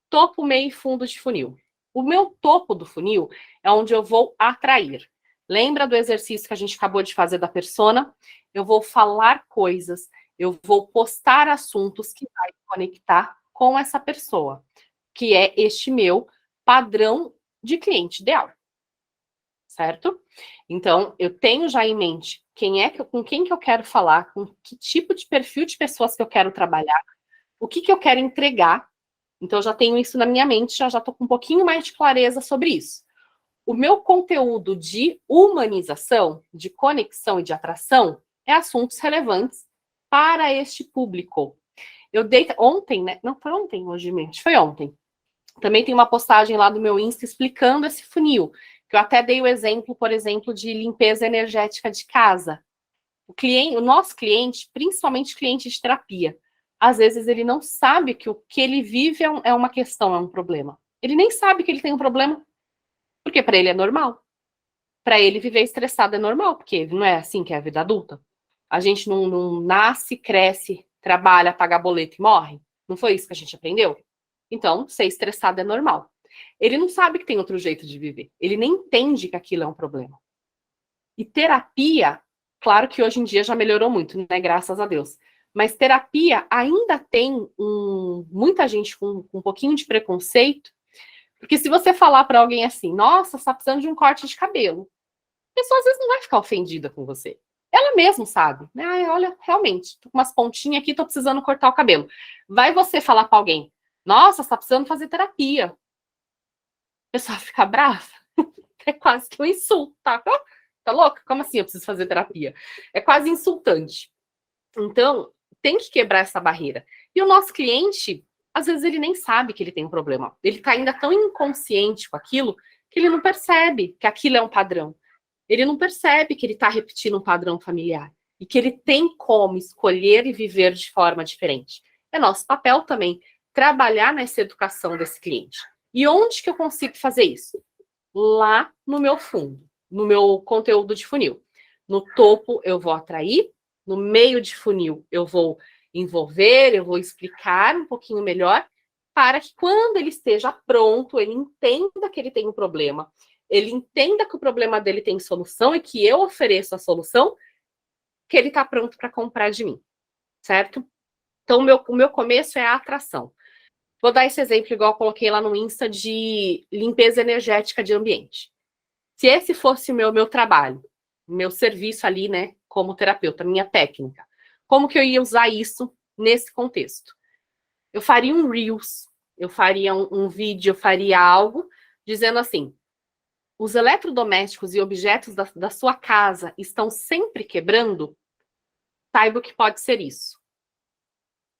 A: Topo, meio e fundo de funil. O meu topo do funil é onde eu vou atrair. Lembra do exercício que a gente acabou de fazer da persona? Eu vou falar coisas, eu vou postar assuntos que vai conectar com essa pessoa, que é este meu padrão de cliente ideal. certo? Então, eu tenho já em mente com quem que eu quero falar, com que tipo de perfil de pessoas que eu quero trabalhar, o que que eu quero entregar. Então, eu já tenho isso na minha mente, já estou com um pouquinho mais de clareza sobre isso. O meu conteúdo de humanização, de conexão e de atração é assuntos relevantes para este público. Eu dei ontem, né? Não foi ontem, hoje mesmo, foi ontem. Também tem uma postagem lá do meu Insta explicando esse funil, que eu até dei o exemplo, por exemplo, de limpeza energética de casa. O nosso cliente, principalmente cliente de terapia, às vezes ele não sabe que o que ele vive é uma questão, é um problema. Ele nem sabe que ele tem um problema, porque para ele é normal. Para ele viver estressado é normal, porque não é assim que é a vida adulta. A gente não nasce, cresce, trabalha, paga boleto e morre. Não foi isso que a gente aprendeu? Então, ser estressado é normal. Ele não sabe que tem outro jeito de viver. Ele nem entende que aquilo é um problema. E terapia, claro que hoje em dia já melhorou muito, né? Graças a Deus. Mas terapia ainda tem muita gente com um pouquinho de preconceito, porque se você falar para alguém assim, nossa, você está precisando de um corte de cabelo, a pessoa às vezes não vai ficar ofendida com você. Ela mesma sabe, né? Ai, olha, realmente, tô com umas pontinhas aqui, tô precisando cortar o cabelo. Vai você falar para alguém, nossa, você está precisando fazer terapia. A pessoa fica brava. É quase que um insulto, tá? Tá louca? Como assim eu preciso fazer terapia? É quase insultante. Então, tem que quebrar essa barreira. E o nosso cliente, às vezes, ele nem sabe que ele tem um problema. Ele tá ainda tão inconsciente com aquilo que ele não percebe que aquilo é um padrão. Ele não percebe que ele está repetindo um padrão familiar e que ele tem como escolher e viver de forma diferente. É nosso papel também trabalhar nessa educação desse cliente. E onde que eu consigo fazer isso? Lá no meu fundo, no meu conteúdo de funil. No topo eu vou atrair, no meio de funil eu vou envolver, eu vou explicar um pouquinho melhor, para que quando ele esteja pronto, ele entenda que ele tem um problema, ele entenda que o problema dele tem solução e que eu ofereço a solução, que ele está pronto para comprar de mim, certo? Então, o meu começo é a atração. Vou dar esse exemplo, igual eu coloquei lá no Insta, de limpeza energética de ambiente. Se esse fosse o meu trabalho, meu serviço ali, né, como terapeuta, minha técnica, como que eu ia usar isso nesse contexto? Eu faria um Reels, eu faria um vídeo, eu faria algo dizendo assim, os eletrodomésticos e objetos da sua casa estão sempre quebrando? Saiba o que pode ser isso.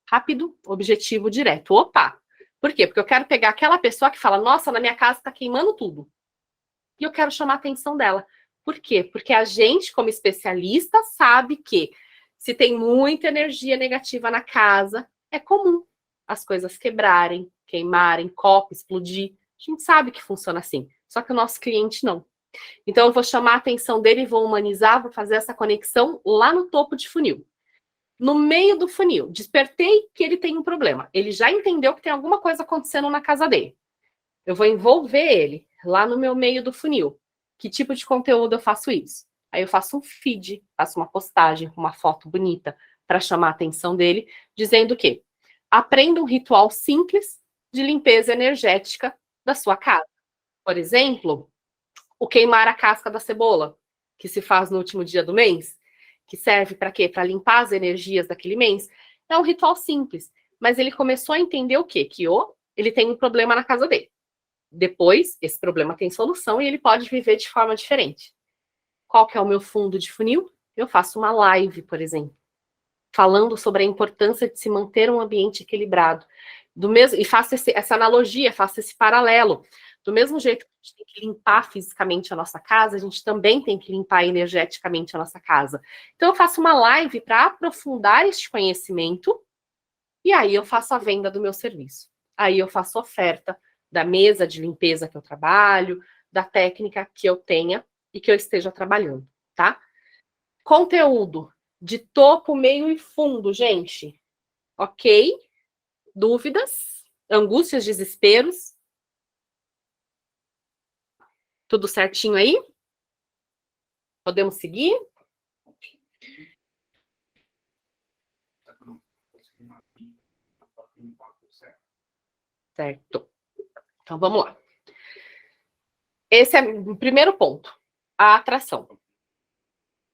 A: Rápido, objetivo, direto. Opa! Por quê? Porque eu quero pegar aquela pessoa que fala, nossa, na minha casa está queimando tudo. E eu quero chamar a atenção dela. Por quê? Porque a gente, como especialista, sabe que se tem muita energia negativa na casa, é comum as coisas quebrarem, queimarem, copo, explodir. A gente sabe que funciona assim. Só que o nosso cliente não. Então, eu vou chamar a atenção dele, vou humanizar, vou fazer essa conexão lá no topo de funil. No meio do funil, despertei que ele tem um problema. Ele já entendeu que tem alguma coisa acontecendo na casa dele. Eu vou envolver ele lá no meu meio do funil. Que tipo de conteúdo eu faço isso? Aí eu faço um feed, faço uma postagem com uma foto bonita para chamar a atenção dele, dizendo que aprenda um ritual simples de limpeza energética da sua casa. Por exemplo, o queimar a casca da cebola, que se faz no último dia do mês, que serve para quê? Para limpar as energias daquele mês. É um ritual simples, mas ele começou a entender o quê? Que ele tem um problema na casa dele. Depois, esse problema tem solução e ele pode viver de forma diferente. Qual que é o meu fundo de funil? Eu faço uma live, por exemplo, falando sobre a importância de se manter um ambiente equilibrado. E faço essa analogia, faço esse paralelo. Do mesmo jeito que a gente tem que limpar fisicamente a nossa casa, a gente também tem que limpar energeticamente a nossa casa. Então, eu faço uma live para aprofundar este conhecimento e aí eu faço a venda do meu serviço. Aí eu faço oferta da mesa de limpeza que eu trabalho, da técnica que eu tenha e que eu esteja trabalhando, tá? Conteúdo de topo, meio e fundo, gente. Ok? Dúvidas? Angústias, desesperos? Tudo certinho aí? Podemos seguir? Certo. Então, vamos lá. Esse é o primeiro ponto. a atração,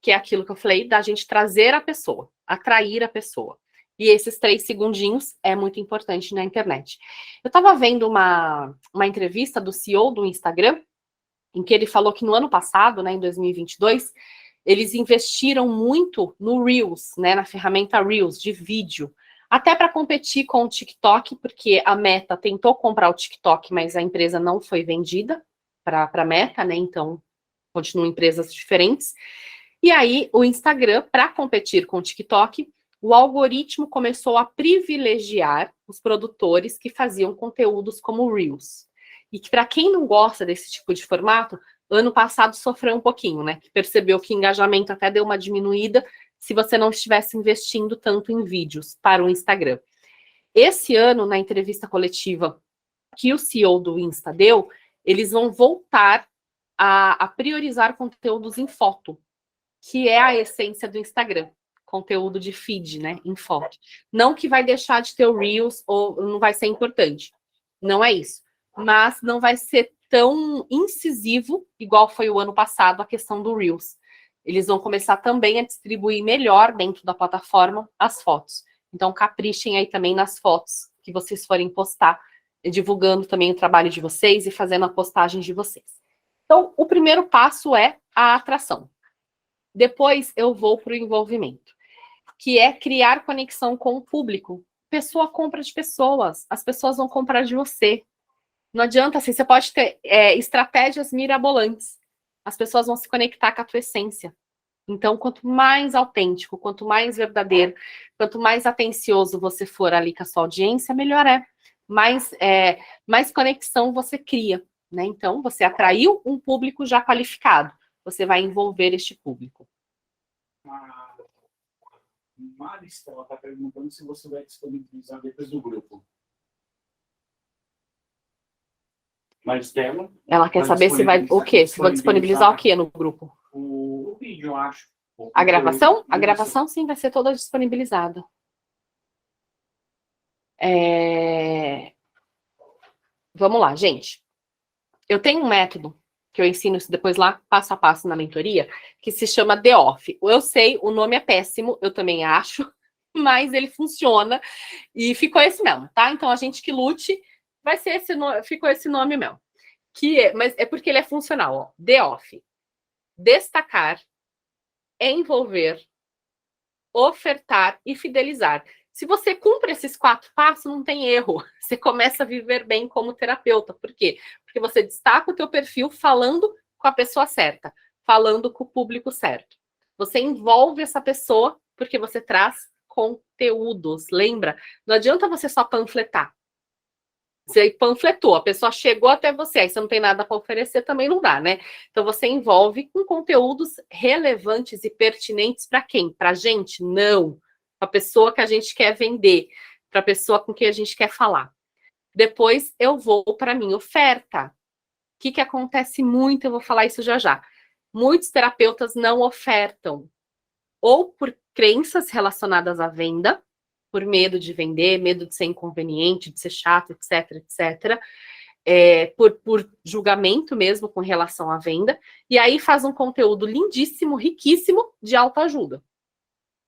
A: que é aquilo que eu falei, da gente trazer a pessoa, atrair a pessoa. E esses 3 segundinhos é muito importante na internet. Eu estava vendo uma entrevista do CEO do Instagram, em que ele falou que no ano passado, né, em 2022, eles investiram muito no Reels, né, na ferramenta Reels de vídeo, até para competir com o TikTok, porque a Meta tentou comprar o TikTok, mas a empresa não foi vendida para a Meta, né, então continuam empresas diferentes. E aí, o Instagram, para competir com o TikTok, o algoritmo começou a privilegiar os produtores que faziam conteúdos como Reels. E que, para quem não gosta desse tipo de formato, ano passado sofreu um pouquinho, né? Percebeu que o engajamento até deu uma diminuída se você não estivesse investindo tanto em vídeos para o Instagram. Esse ano, na entrevista coletiva que o CEO do Insta deu, eles vão voltar a priorizar conteúdos em foto, que é a essência do Instagram, conteúdo de feed, né, em foto. Não que vai deixar de ter o Reels ou não vai ser importante, não é isso. Mas não vai ser tão incisivo, igual foi o ano passado, a questão do Reels. Eles vão começar também a distribuir melhor dentro da plataforma as fotos. Então, caprichem aí também nas fotos que vocês forem postar, divulgando também o trabalho de vocês e fazendo a postagem de vocês. Então, o primeiro passo é a atração. Depois eu vou para o envolvimento, que é criar conexão com o público. Pessoa compra de pessoas, as pessoas vão comprar de você. Não adianta, assim, você pode ter estratégias mirabolantes. As pessoas vão se conectar com a tua essência. Então, quanto mais autêntico, quanto mais verdadeiro, quanto mais atencioso você for ali com a sua audiência, melhor é. Mais conexão você cria, né? Então, você atraiu um público já qualificado. Você vai envolver este público.
E: A Maristela está perguntando se você vai disponibilizar depois do grupo. Maristela?
A: Ela quer saber se vai o quê? Se vou disponibilizar o quê no grupo?
E: O vídeo, eu acho.
A: A gravação? A gravação, sim, vai ser toda disponibilizada. Vamos lá, gente. Eu tenho um método que eu ensino isso depois lá, passo a passo na mentoria, que se chama The Off. Eu sei, o nome é péssimo, eu também acho, mas ele funciona e ficou esse mesmo, tá? Então, a gente que lute, vai ser esse nome, ficou esse nome mesmo. Mas é porque ele é funcional, ó. The Off. Destacar, envolver, ofertar e fidelizar. Se você cumpre esses 4 passos, não tem erro. Você começa a viver bem como terapeuta. Por quê? Porque você destaca o teu perfil falando com a pessoa certa, falando com o público certo. Você envolve essa pessoa porque você traz conteúdos. Lembra? Não adianta você só panfletar. Você panfletou, a pessoa chegou até você, aí você não tem nada para oferecer, também não dá, né? Então você envolve com conteúdos relevantes e pertinentes para quem? Para a gente? Não. Para a pessoa que a gente quer vender, para a pessoa com quem a gente quer falar. Depois eu vou para a minha oferta. O que acontece muito, eu vou falar isso já já. Muitos terapeutas não ofertam, ou por crenças relacionadas à venda, por medo de vender, medo de ser inconveniente, de ser chato, etc, etc. Por julgamento mesmo com relação à venda. E aí faz um conteúdo lindíssimo, riquíssimo de autoajuda.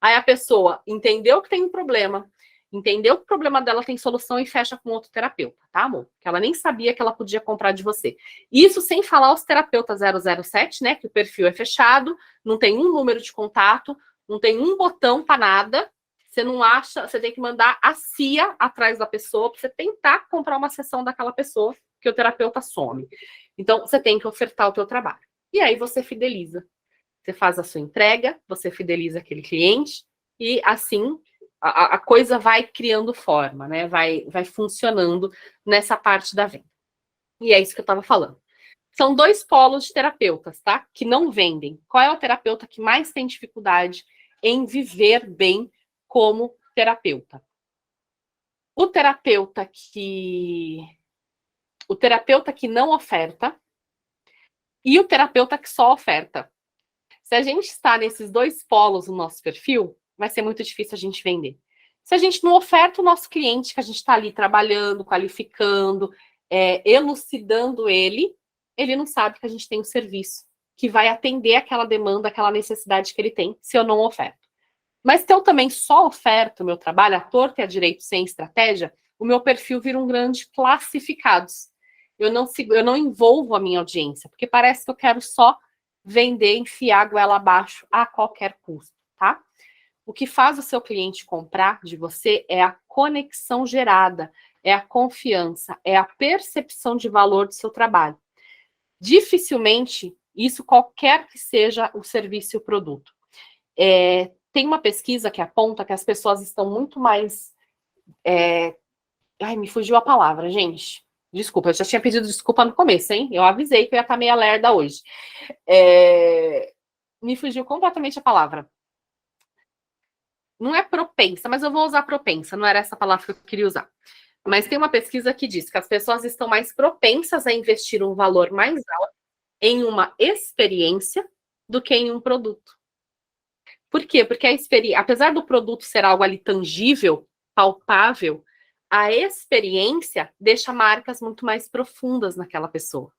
A: Aí a pessoa entendeu que tem um problema, entendeu que o problema dela tem solução e fecha com outro terapeuta, tá, amor? Que ela nem sabia que ela podia comprar de você. Isso sem falar os terapeutas 007, né? Que o perfil é fechado, não tem um número de contato, não tem um botão para nada. Você não acha, você tem que mandar a CIA atrás da pessoa para você tentar comprar uma sessão daquela pessoa que o terapeuta some. Então, você tem que ofertar o teu trabalho. E aí você fideliza. Você faz a sua entrega, você fideliza aquele cliente e assim a coisa vai criando forma, né? Vai funcionando nessa parte da venda. E é isso que eu estava falando. São 2 polos de terapeutas, tá? Que não vendem. Qual é o terapeuta que mais tem dificuldade em viver bem como terapeuta? O terapeuta que não oferta e o terapeuta que só oferta. Se a gente está nesses 2 polos no nosso perfil, vai ser muito difícil a gente vender. Se a gente não oferta o nosso cliente, que a gente está ali trabalhando, qualificando, elucidando ele não sabe que a gente tem um serviço que vai atender aquela demanda, aquela necessidade que ele tem, se eu não oferto. Mas se eu também só oferto o meu trabalho à torta e à direito sem estratégia, o meu perfil vira um grande classificados. Eu não envolvo a minha audiência, porque parece que eu quero só vender, enfiar a goela abaixo a qualquer custo, tá? O que faz o seu cliente comprar de você é a conexão gerada, é a confiança, é a percepção de valor do seu trabalho. Dificilmente, isso qualquer que seja o serviço e o produto. Tem uma pesquisa que aponta que as pessoas estão muito mais... Ai, me fugiu a palavra, gente. Desculpa, eu já tinha pedido desculpa no começo, hein? Eu avisei que eu ia estar meio lerda hoje. Me fugiu completamente a palavra. Não é propensa, mas eu vou usar propensa, não era essa palavra que eu queria usar. Mas tem uma pesquisa que diz que as pessoas estão mais propensas a investir um valor mais alto em uma experiência do que em um produto. Por quê? Porque apesar do produto ser algo ali tangível, palpável, a experiência deixa marcas muito mais profundas naquela pessoa.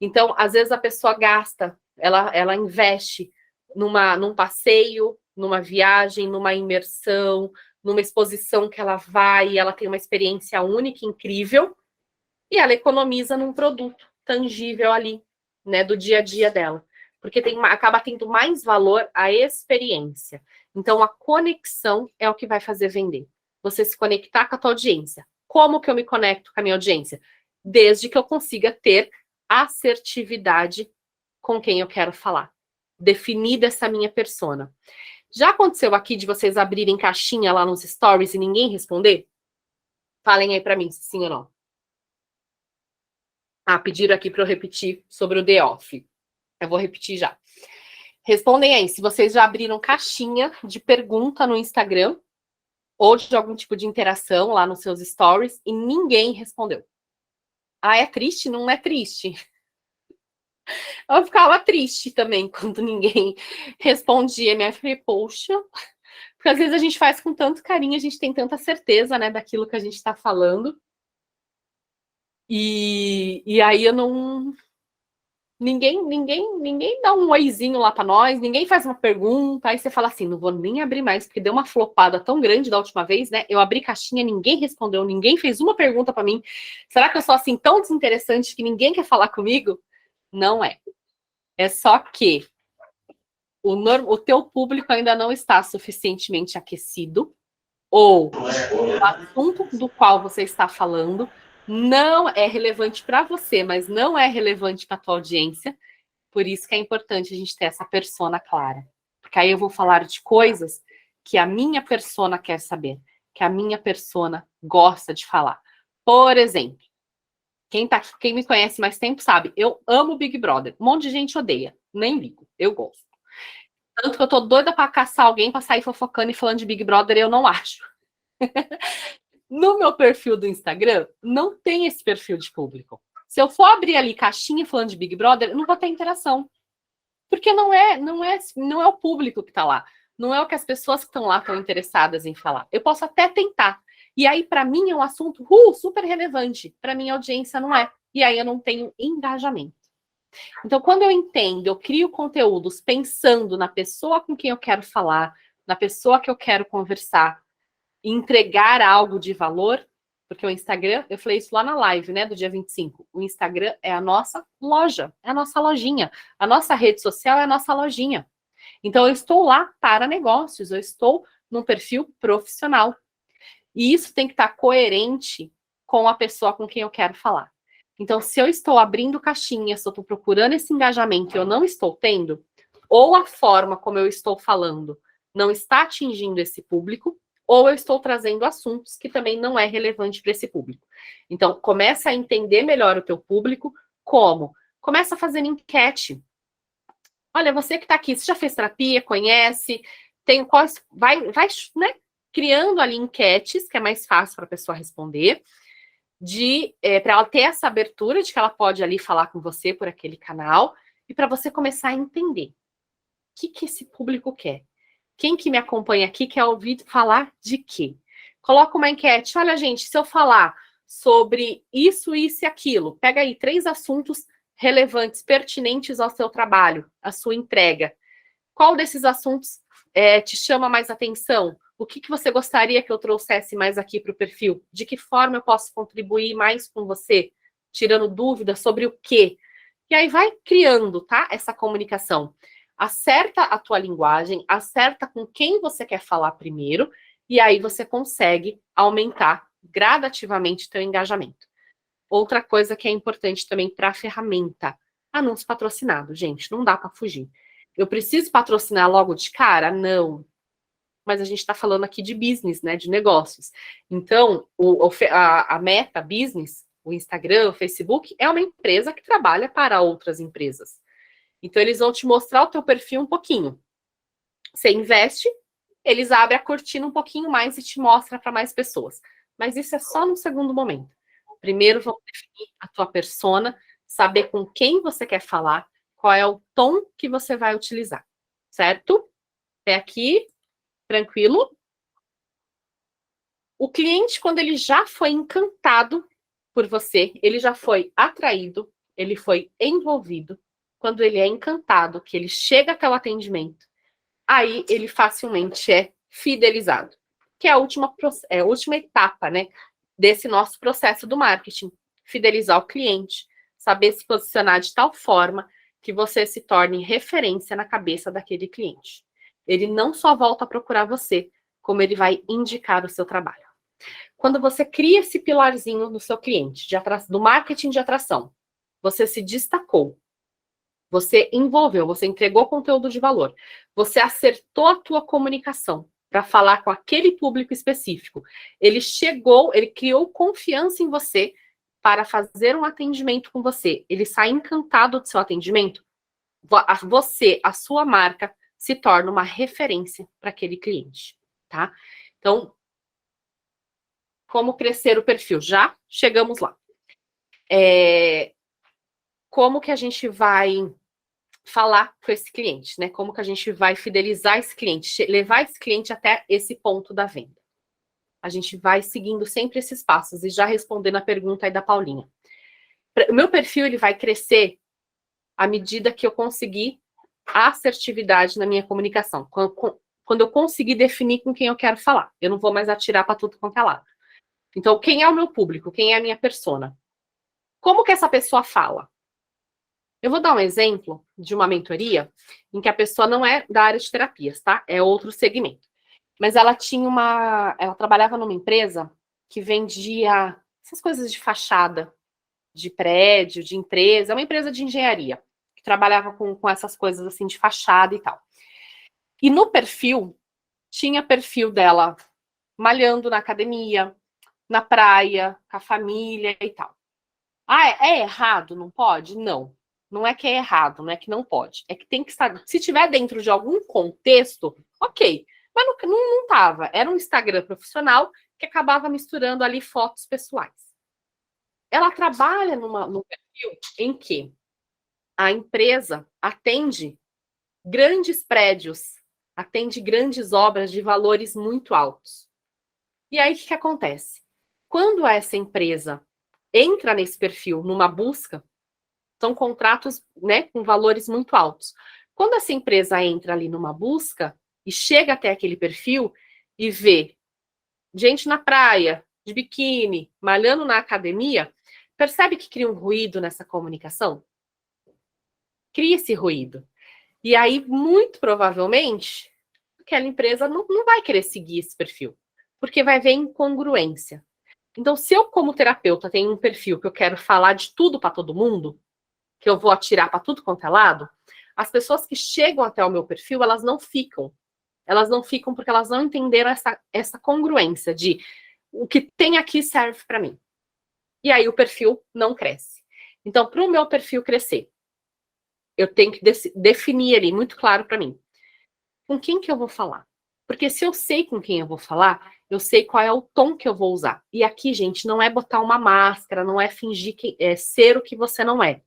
A: Então, às vezes a pessoa gasta, ela investe num passeio, numa viagem, numa imersão, numa exposição que ela vai e ela tem uma experiência única, incrível, e ela economiza num produto tangível ali, né, do dia a dia dela. Porque acaba tendo mais valor a experiência. Então, a conexão é o que vai fazer vender. Você se conectar com a tua audiência. Como que eu me conecto com a minha audiência? Desde que eu consiga ter assertividade com quem eu quero falar. Definida essa minha persona. Já aconteceu aqui de vocês abrirem caixinha lá nos stories e ninguém responder? Falem aí pra mim, se sim ou não. Pediram aqui para eu repetir sobre o The Off. Eu vou repetir já. Respondem aí se vocês já abriram caixinha de pergunta no Instagram ou de algum tipo de interação lá nos seus stories e ninguém respondeu. É triste? Não é triste. Eu ficava triste também quando ninguém respondia. Minha filha, poxa, porque às vezes a gente faz com tanto carinho, a gente tem tanta certeza, né, daquilo que a gente está falando. E aí eu não... Ninguém dá um oizinho lá para nós, ninguém faz uma pergunta, aí você fala assim, não vou nem abrir mais, porque deu uma flopada tão grande da última vez, né? Eu abri caixinha, ninguém respondeu, ninguém fez uma pergunta para mim. Será que eu sou assim tão desinteressante que ninguém quer falar comigo? Não é. É só que o teu público ainda não está suficientemente aquecido, ou o assunto do qual você está falando não é relevante para você, mas não é relevante para a tua audiência. Por isso que é importante a gente ter essa persona clara. Porque aí eu vou falar de coisas que a minha persona quer saber, que a minha persona gosta de falar. Por exemplo, quem me conhece mais tempo sabe, eu amo Big Brother. Um monte de gente odeia, nem ligo, eu gosto. Tanto que eu tô doida para caçar alguém para sair fofocando e falando de Big Brother, eu não acho. No meu perfil do Instagram, não tem esse perfil de público. Se eu for abrir ali caixinha falando de Big Brother, eu não vou ter interação. Porque não é o público que está lá. Não é o que as pessoas que estão lá estão interessadas em falar. Eu posso até tentar. E aí, para mim, é um assunto super relevante. Para minha audiência, não é. E aí, eu não tenho engajamento. Então, quando eu entendo, eu crio conteúdos pensando na pessoa com quem eu quero falar, na pessoa que eu quero conversar, entregar algo de valor, porque o Instagram, eu falei isso lá na live, né, do dia 25, o Instagram é a nossa loja, é a nossa lojinha, a nossa rede social é a nossa lojinha. Então, eu estou lá para negócios, eu estou num perfil profissional. E isso tem que estar coerente com a pessoa com quem eu quero falar. Então, se eu estou abrindo caixinhas, se eu estou procurando esse engajamento e eu não estou tendo, ou a forma como eu estou falando não está atingindo esse público, ou eu estou trazendo assuntos que também não é relevante para esse público. Então, começa a entender melhor o teu público, como? Começa fazendo enquete. Olha, você que está aqui, você já fez terapia, conhece, tem quais... Vai, né, criando ali enquetes, que é mais fácil para a pessoa responder, para ela ter essa abertura de que ela pode ali falar com você por aquele canal, e para você começar a entender o que esse público quer. Quem que me acompanha aqui quer ouvir falar de quê? Coloca uma enquete. Olha, gente, se eu falar sobre isso, isso e aquilo, pega aí 3 assuntos relevantes, pertinentes ao seu trabalho, à sua entrega. Qual desses assuntos te chama mais atenção? O que você gostaria que eu trouxesse mais aqui para o perfil? De que forma eu posso contribuir mais com você? Tirando dúvidas sobre o quê? E aí vai criando, tá? Essa comunicação. Acerta a tua linguagem, acerta com quem você quer falar primeiro, e aí você consegue aumentar gradativamente teu engajamento. Outra coisa que é importante também para a ferramenta, anúncio patrocinado, gente, não dá para fugir. Eu preciso patrocinar logo de cara? Não. Mas a gente está falando aqui de business, né, de negócios. Então, a Meta Business, o Instagram, o Facebook, é uma empresa que trabalha para outras empresas. Então, eles vão te mostrar o teu perfil um pouquinho. Você investe, eles abrem a cortina um pouquinho mais e te mostram para mais pessoas. Mas isso é só no segundo momento. Primeiro, vamos definir a tua persona, saber com quem você quer falar, qual é o tom que você vai utilizar, certo? Até aqui, tranquilo? O cliente, quando ele já foi encantado por você, ele já foi atraído, ele foi envolvido, quando ele é encantado, que ele chega até o atendimento, aí ele facilmente é fidelizado, que é a última etapa, né, desse nosso processo do marketing. Fidelizar o cliente, saber se posicionar de tal forma que você se torne referência na cabeça daquele cliente. Ele não só volta a procurar você, como ele vai indicar o seu trabalho. Quando você cria esse pilarzinho no seu cliente, do marketing de atração, você se destacou, você envolveu, você entregou conteúdo de valor, você acertou a tua comunicação para falar com aquele público específico. Ele chegou, ele criou confiança em você para fazer um atendimento com você. Ele sai encantado do seu atendimento. Você, a sua marca, se torna uma referência para aquele cliente, tá? Então, como crescer o perfil? Já chegamos lá. Como que a gente vai falar com esse cliente, né? Como que a gente vai fidelizar esse cliente, levar esse cliente até esse ponto da venda. A gente vai seguindo sempre esses passos e já respondendo a pergunta aí da Paulinha. O meu perfil, ele vai crescer à medida que eu conseguir assertividade na minha comunicação. Quando eu conseguir definir com quem eu quero falar. Eu não vou mais atirar para tudo quanto é lado. Então, quem é o meu público? Quem é a minha persona? Como que essa pessoa fala? Eu vou dar um exemplo de uma mentoria em que a pessoa não é da área de terapias, tá? É outro segmento. Mas ela trabalhava numa empresa que vendia essas coisas de fachada, de prédio, de empresa, é uma empresa de engenharia, que trabalhava com essas coisas assim de fachada e tal. E no perfil, tinha perfil dela malhando na academia, na praia, com a família e tal. É errado? Não pode? Não. Não é que é errado, não é que não pode. É que tem que estar... Se tiver dentro de algum contexto, ok. Mas não estava. Era um Instagram profissional que acabava misturando ali fotos pessoais. Ela trabalha num perfil em que a empresa atende grandes prédios, atende grandes obras de valores muito altos. E aí, o que acontece? Quando essa empresa entra nesse perfil, numa busca, são contratos, né, com valores muito altos. Quando essa empresa entra ali numa busca e chega até aquele perfil e vê gente na praia, de biquíni, malhando na academia, percebe que cria um ruído nessa comunicação? Cria esse ruído. E aí, muito provavelmente, aquela empresa não vai querer seguir esse perfil, porque vai ver incongruência. Então, se eu, como terapeuta, tenho um perfil que eu quero falar de tudo para todo mundo, que eu vou atirar para tudo quanto é lado, as pessoas que chegam até o meu perfil, elas não ficam. Elas não ficam porque elas não entenderam essa congruência de o que tem aqui serve para mim. E aí o perfil não cresce. Então, para o meu perfil crescer, eu tenho que definir ali muito claro para mim. Com quem que eu vou falar? Porque se eu sei com quem eu vou falar, eu sei qual é o tom que eu vou usar. E aqui, gente, não é botar uma máscara, não é fingir que é ser o que você não é.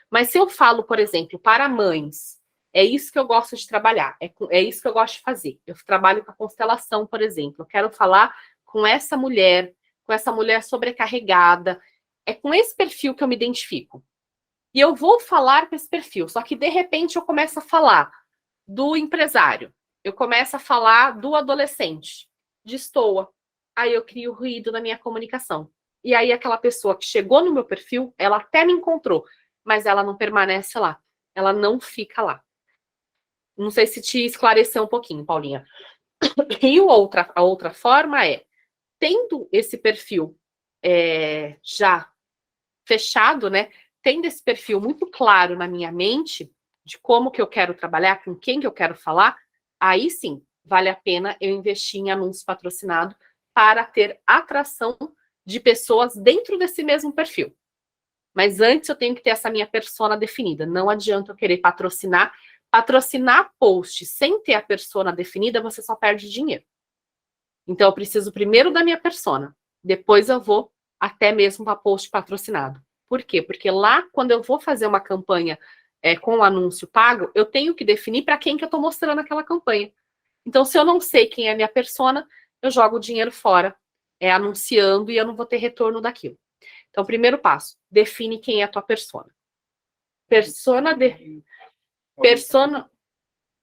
A: Mas se eu falo, por exemplo, para mães, é isso que eu gosto de trabalhar, é isso que eu gosto de fazer. Eu trabalho com a constelação, por exemplo. Eu quero falar com essa mulher sobrecarregada. É com esse perfil que eu me identifico. E eu vou falar com esse perfil, só que de repente eu começo a falar do empresário, eu começo a falar do adolescente, destoa. Aí eu crio ruído na minha comunicação. E aí aquela pessoa que chegou no meu perfil, ela até me encontrou, mas ela não permanece lá. Ela não fica lá. Não sei se te esclareceu um pouquinho, Paulinha. E a outra forma é, tendo esse perfil já fechado, né? Tendo esse perfil muito claro na minha mente, de como que eu quero trabalhar, com quem que eu quero falar, aí sim, vale a pena eu investir em anúncio patrocinado para ter atração de pessoas dentro desse mesmo perfil. Mas antes eu tenho que ter essa minha persona definida. Não adianta eu querer patrocinar. Patrocinar post sem ter a persona definida, você só perde dinheiro. Então eu preciso primeiro da minha persona. Depois eu vou até mesmo para post patrocinado. Por quê? Porque lá, quando eu vou fazer uma campanha com anúncio pago, eu tenho que definir para quem que eu estou mostrando aquela campanha. Então, se eu não sei quem é a minha persona, eu jogo o dinheiro fora, anunciando, e eu não vou ter retorno daquilo. Então, primeiro passo, define quem é a tua persona. Persona.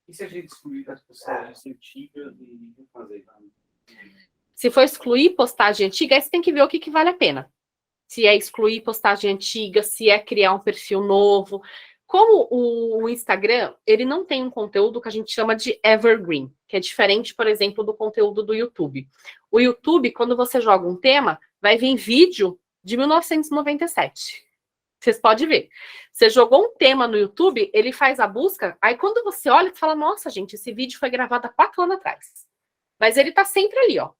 E: E se a gente excluir as postagens antigas e não fazer nada?
A: Se for excluir postagem antiga, aí você tem que ver o que vale a pena. Se é excluir postagem antiga, se é criar um perfil novo. Como o Instagram, ele não tem um conteúdo que a gente chama de evergreen, que é diferente, por exemplo, do conteúdo do YouTube. O YouTube, quando você joga um tema, vai vir vídeo de 1997. Vocês podem ver. Você jogou um tema no YouTube, ele faz a busca, aí quando você olha, você fala, nossa, gente, esse vídeo foi gravado há 4 anos atrás. Mas ele tá sempre ali, ó.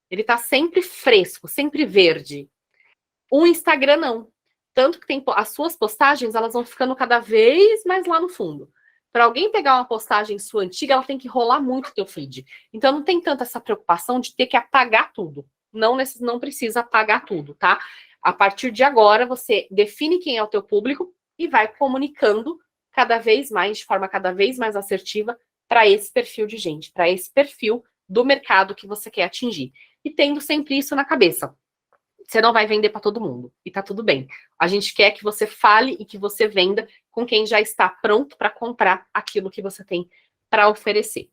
A: Ele tá sempre fresco, sempre verde. O Instagram não. Tanto que tem as suas postagens, elas vão ficando cada vez mais lá no fundo. Para alguém pegar uma postagem sua antiga, ela tem que rolar muito o teu feed. Então não tem tanta essa preocupação de ter que apagar tudo. Não precisa apagar tudo, tá? A partir de agora, você define quem é o teu público e vai comunicando cada vez mais, de forma cada vez mais assertiva, para esse perfil de gente, para esse perfil do mercado que você quer atingir. E tendo sempre isso na cabeça. Você não vai vender para todo mundo. E tá tudo bem. A gente quer que você fale e que você venda com quem já está pronto para comprar aquilo que você tem para oferecer.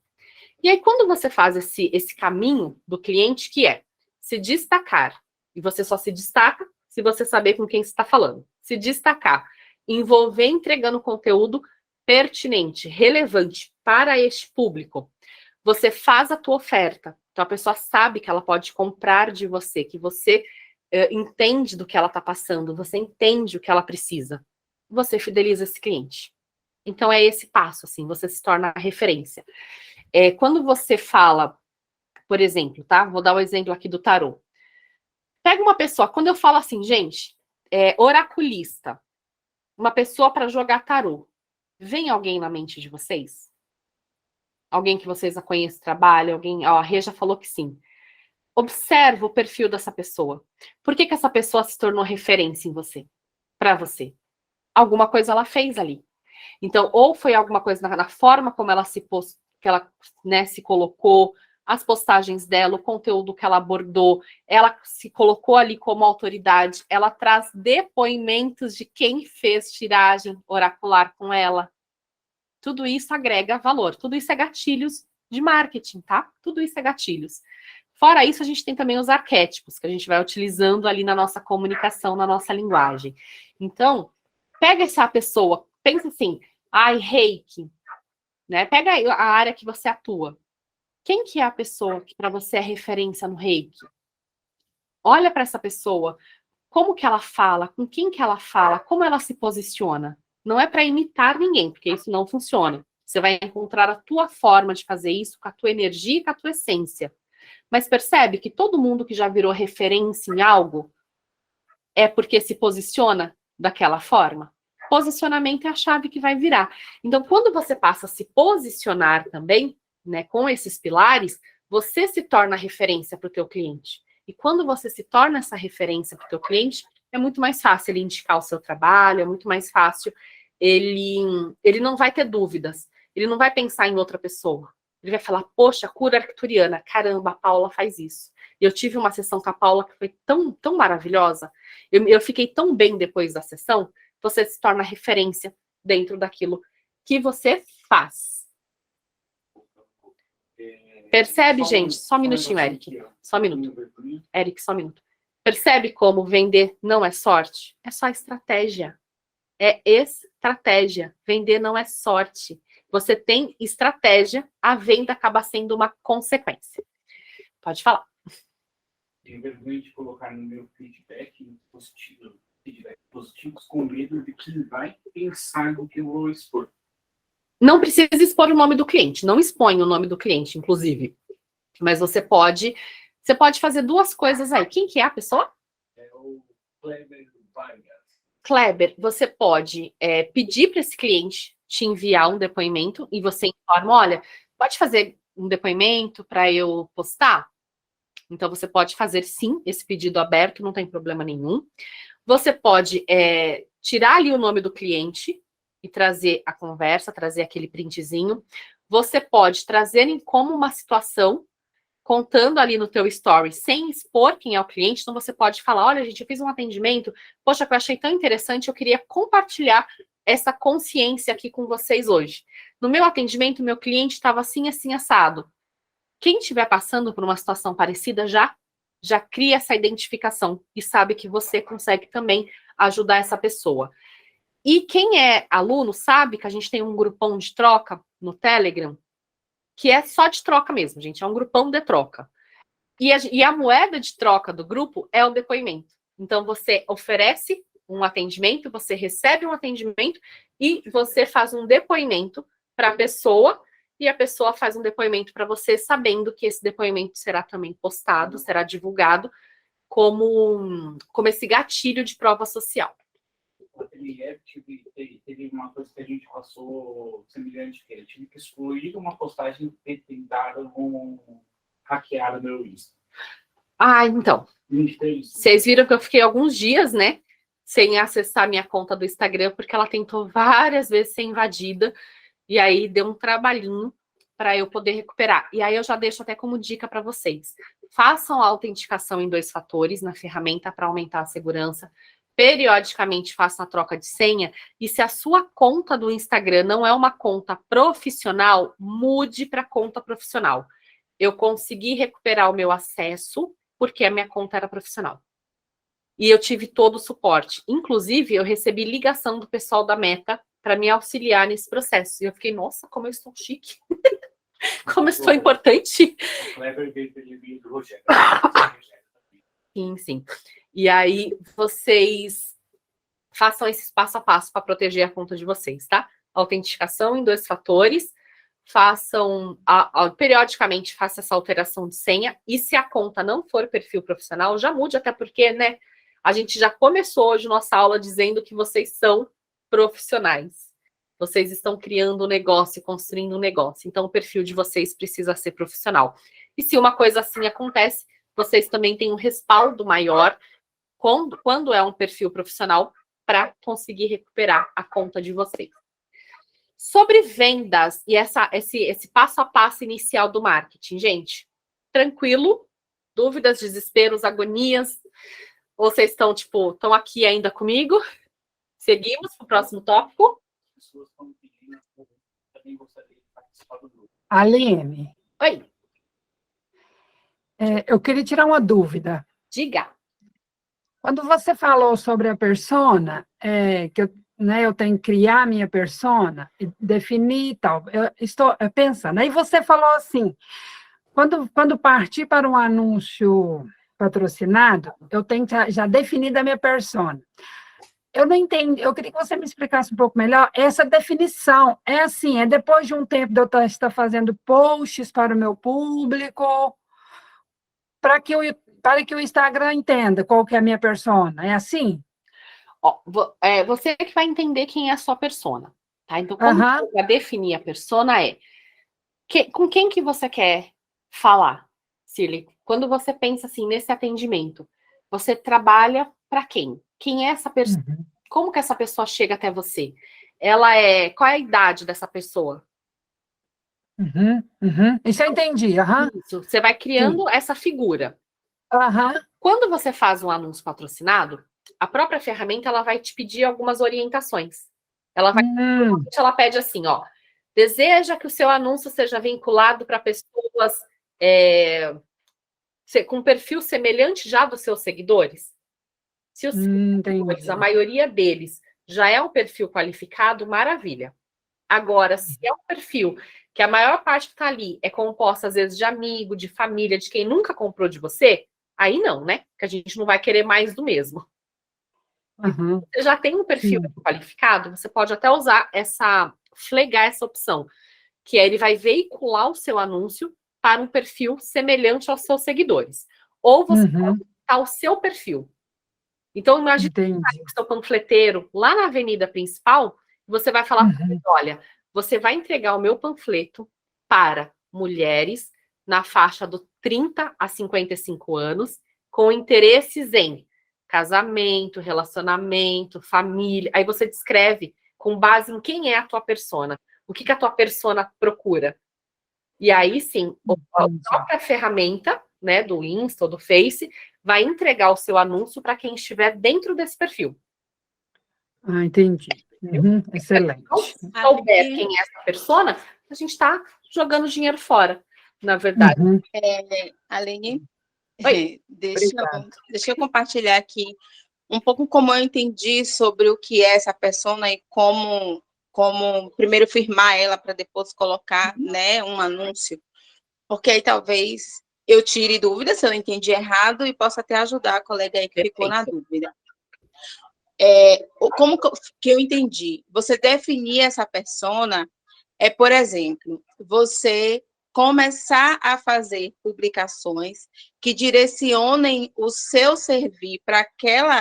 A: E aí, quando você faz esse caminho do cliente, que é se destacar, e você só se destaca se você saber com quem você está falando. Se destacar, envolver entregando conteúdo pertinente, relevante para este público. Você faz a tua oferta. Então, a pessoa sabe que ela pode comprar de você, que você entende do que ela está passando, você entende o que ela precisa. Você fideliza esse cliente. Então, é esse passo, assim, você se torna a referência. Quando você fala, por exemplo, tá? Vou dar o exemplo aqui do tarô. Pega uma pessoa, quando eu falo assim, gente, oraculista, uma pessoa para jogar tarô, vem alguém na mente de vocês? Alguém que vocês já conhecem, trabalha, alguém... Ó, a Rê já falou que sim. Observa o perfil dessa pessoa. Por que essa pessoa se tornou referência em você? Para você. Alguma coisa ela fez ali. Então, ou foi alguma coisa na forma como ela se colocou, as postagens dela, o conteúdo que ela abordou, ela se colocou ali como autoridade, ela traz depoimentos de quem fez tiragem oracular com ela. Tudo isso agrega valor, tudo isso é gatilhos de marketing, tá? Tudo isso é gatilhos. Fora isso, a gente tem também os arquétipos, que a gente vai utilizando ali na nossa comunicação, na nossa linguagem. Então, pega essa pessoa, pensa assim, reiki, né? Pega a área que você atua. Quem que é a pessoa que para você é referência no reiki? Olha para essa pessoa, como que ela fala, com quem que ela fala, como ela se posiciona. Não é para imitar ninguém, porque isso não funciona. Você vai encontrar a tua forma de fazer isso, com a tua energia e com a tua essência. Mas percebe que todo mundo que já virou referência em algo é porque se posiciona daquela forma? Posicionamento é a chave que vai virar. Então, quando você passa a se posicionar também, né, com esses pilares, você se torna referência para o teu cliente. E quando você se torna essa referência para o teu cliente, é muito mais fácil ele indicar o seu trabalho, é muito mais fácil ele não vai ter dúvidas, ele não vai pensar em outra pessoa. Ele vai falar, poxa, cura arcturiana, caramba, a Paula faz isso. E eu tive uma sessão com a Paula que foi tão, tão maravilhosa. Eu fiquei tão bem depois da sessão, você se torna referência dentro daquilo que você faz. Percebe, gente? Só um minutinho, Eric. Só um minuto. Eric, só um minuto. Percebe como vender não é sorte? É só estratégia. É estratégia. Vender não é sorte. Você tem estratégia, a venda acaba sendo uma consequência. Pode falar.
E: Tenho vergonha de colocar no meu feedback positivos com medo de quem vai pensar no que eu vou expor.
A: Não precisa expor o nome do cliente. Não expõe o nome do cliente, inclusive. Mas você pode fazer duas coisas aí. Quem que é a pessoa?
E: É o Kleber Vargas.
A: Kleber, você pode pedir para esse cliente te enviar um depoimento e você informa, olha, pode fazer um depoimento para eu postar? Então, você pode fazer, sim, esse pedido aberto, não tem problema nenhum. Você pode tirar ali o nome do cliente e trazer a conversa, trazer aquele printzinho. Você pode trazer em como uma situação, contando ali no teu story, sem expor quem é o cliente. Então, você pode falar, olha, gente, eu fiz um atendimento, poxa, que eu achei tão interessante, eu queria compartilhar essa consciência aqui com vocês hoje. No meu atendimento, meu cliente estava assim, assim, assado. Quem estiver passando por uma situação parecida já cria essa identificação e sabe que você consegue também ajudar essa pessoa. E quem é aluno sabe que a gente tem um grupão de troca no Telegram, que é só de troca mesmo, gente, é um grupão de troca. E a moeda de troca do grupo é o depoimento. Então, você oferece um atendimento, você recebe um atendimento e você faz um depoimento para a pessoa, e a pessoa faz um depoimento para você, sabendo que esse depoimento será também postado, será divulgado como esse gatilho de prova social.
E: O ateliê teve uma coisa que a gente passou semelhante, que eu tive que excluir uma postagem que tentaram hackear o meu Insta.
A: Ah, então. Vocês viram que eu fiquei alguns dias, né, sem acessar minha conta do Instagram, porque ela tentou várias vezes ser invadida, e aí deu um trabalhinho para eu poder recuperar. E aí eu já deixo até como dica para vocês. Façam a autenticação em 2 fatores na ferramenta para aumentar a segurança. Periodicamente façam a troca de senha. E se a sua conta do Instagram não é uma conta profissional, mude para conta profissional. Eu consegui recuperar o meu acesso porque a minha conta era profissional. E eu tive todo o suporte. Inclusive, eu recebi ligação do pessoal da Meta para me auxiliar nesse processo. E eu fiquei, nossa, como eu estou chique. Como eu estou importante.
E: O Kleber veio pelo vídeo do Rogério.
A: Sim, sim. E aí, vocês façam esse passo a passo para proteger a conta de vocês, tá? Autenticação em 2 fatores. Periodicamente, faça essa alteração de senha. E se a conta não for perfil profissional, já mude, até porque, né? A gente já começou hoje nossa aula dizendo que vocês são profissionais. Vocês estão criando um negócio, construindo um negócio. Então, o perfil de vocês precisa ser profissional. E se uma coisa assim acontece, vocês também têm um respaldo maior quando é um perfil profissional para conseguir recuperar a conta de vocês. Sobre vendas e esse passo a passo inicial do marketing, gente, tranquilo? Dúvidas, desesperos, agonias? Ou vocês estão aqui ainda comigo? Seguimos para o próximo tópico?
E: As pessoas estão pedindo, também gostaria de participar do grupo.
F: Aline,
A: Oi,
F: eu queria tirar uma dúvida.
A: diga.
F: Quando você falou sobre a persona, que eu tenho que criar a minha persona, e definir e tal, eu estou pensando. Aí você falou assim, quando partir para um anúncio patrocinado, eu tenho que já definir a minha persona. Eu não entendi, eu queria que você me explicasse um pouco melhor essa definição. É assim, é depois de um tempo de eu estar fazendo posts para o meu público, para que o Instagram entenda qual que é a minha persona. É assim?
A: Ó, você que vai entender quem é a sua persona, tá? Então, como para definir a persona com quem que você quer falar, Cirlei? Quando você pensa assim nesse atendimento, você trabalha para quem? Quem é essa pessoa? Como que essa pessoa chega até você? Qual é a idade dessa pessoa?
F: Isso eu entendi.
A: Isso, você vai criando essa figura. Quando você faz um anúncio patrocinado, a própria ferramenta ela vai te pedir algumas orientações. Ela pede assim, ó, deseja que o seu anúncio seja vinculado para pessoas com perfil semelhante já dos seus seguidores? Se os seguidores, a maioria deles, já é um perfil qualificado, maravilha. Agora, se é um perfil que a maior parte que está ali é composta, às vezes, de amigo, de família, de quem nunca comprou de você, aí não, né? Que a gente não vai querer mais do mesmo.
F: Uhum.
A: Você já tem um perfil qualificado, você pode até usar flegar essa opção, que é ele vai veicular o seu anúncio para um perfil semelhante aos seus seguidores. Ou você pode botar o seu perfil. Então, imagine o seu panfleteiro lá na avenida principal, você vai falar para ele, olha, você vai entregar o meu panfleto para mulheres na faixa do 30 a 55 anos, com interesses em casamento, relacionamento, família. Aí você descreve com base em quem é a tua persona, o que a tua persona procura. E aí sim, a própria ferramenta, né, do Insta ou do Face, vai entregar o seu anúncio para quem estiver dentro desse perfil.
F: Ah, entendi. Excelente.
A: Se não souber quem é essa persona, a gente está jogando dinheiro fora, na verdade.
C: Aline,
A: Oi.
C: deixa eu compartilhar aqui um pouco como eu entendi sobre o que é essa persona e como primeiro firmar ela para depois colocar, né, um anúncio. Porque aí talvez eu tire dúvida se eu entendi errado e possa até ajudar a colega aí que ficou na dúvida. Como que eu entendi? Você definir essa persona por exemplo, você começar a fazer publicações que direcionem o seu servir para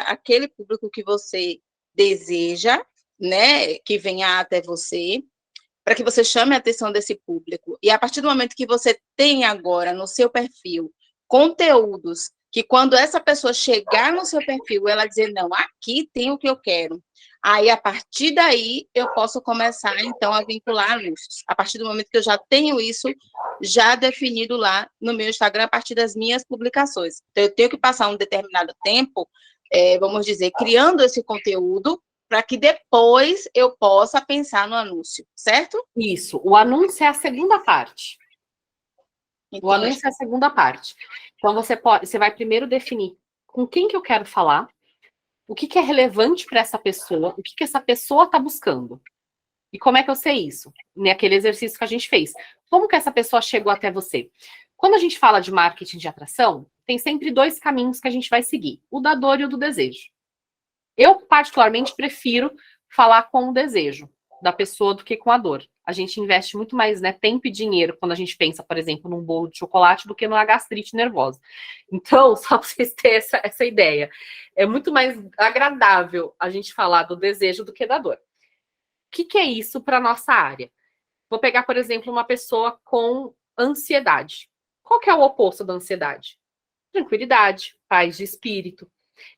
C: aquele público que você deseja, né, que venha até você, para que você chame a atenção desse público. E a partir do momento que você tem agora no seu perfil conteúdos que quando essa pessoa chegar no seu perfil, ela dizer, não, aqui tem o que eu quero. Aí, a partir daí, eu posso começar, então, a vincular anúncios. A partir do momento que eu já tenho isso já definido lá no meu Instagram, a partir das minhas publicações. Então, eu tenho que passar um determinado tempo, vamos dizer, criando esse conteúdo, para que depois eu possa pensar no anúncio, certo?
A: Isso. O anúncio é a segunda parte.
C: Entendi.
A: O anúncio é a segunda parte. Então, você vai primeiro definir com quem que eu quero falar, o que é relevante para essa pessoa, o que essa pessoa está buscando. E como é que eu sei isso? Naquele exercício que a gente fez. Como que essa pessoa chegou até você? Quando a gente fala de marketing de atração, tem sempre dois caminhos que a gente vai seguir, o da dor e o do desejo. Eu, particularmente, prefiro falar com o desejo da pessoa do que com a dor. A gente investe muito mais, né, tempo e dinheiro quando a gente pensa, por exemplo, num bolo de chocolate do que numa gastrite nervosa. Então, só para vocês terem essa ideia, é muito mais agradável a gente falar do desejo do que da dor. O que é isso para a nossa área? Vou pegar, por exemplo, uma pessoa com ansiedade. Qual que é o oposto da ansiedade? Tranquilidade, paz de espírito.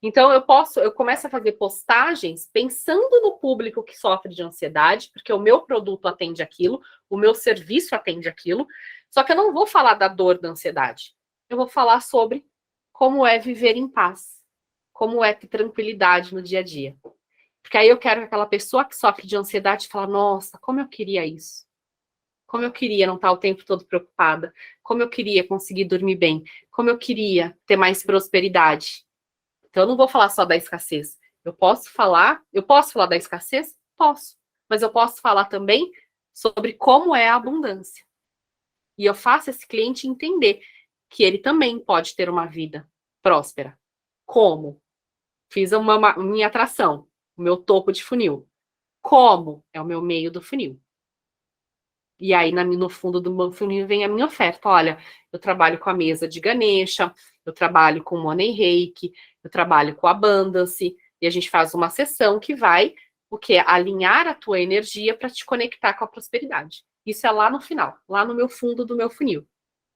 A: Então, eu começo a fazer postagens pensando no público que sofre de ansiedade, porque o meu produto atende aquilo, o meu serviço atende aquilo, só que eu não vou falar da dor da ansiedade. Eu vou falar sobre como é viver em paz, como é ter tranquilidade no dia a dia. Porque aí eu quero que aquela pessoa que sofre de ansiedade fale, nossa, como eu queria isso. Como eu queria não estar o tempo todo preocupada. Como eu queria conseguir dormir bem. Como eu queria ter mais prosperidade. Então, eu não vou falar só da escassez. Eu posso falar da escassez? Posso. Mas eu posso falar também sobre como é a abundância. E eu faço esse cliente entender que ele também pode ter uma vida próspera. Como? Fiz minha atração, o meu topo de funil. Como? É o meu meio do funil. E aí, no fundo do meu funil, vem a minha oferta. Olha, eu trabalho com a mesa de Ganesha, eu trabalho com Money Reiki, eu trabalho com Abundance, e a gente faz uma sessão que vai, alinhar a tua energia para te conectar com a prosperidade. Isso é lá no final, lá no meu fundo do meu funil.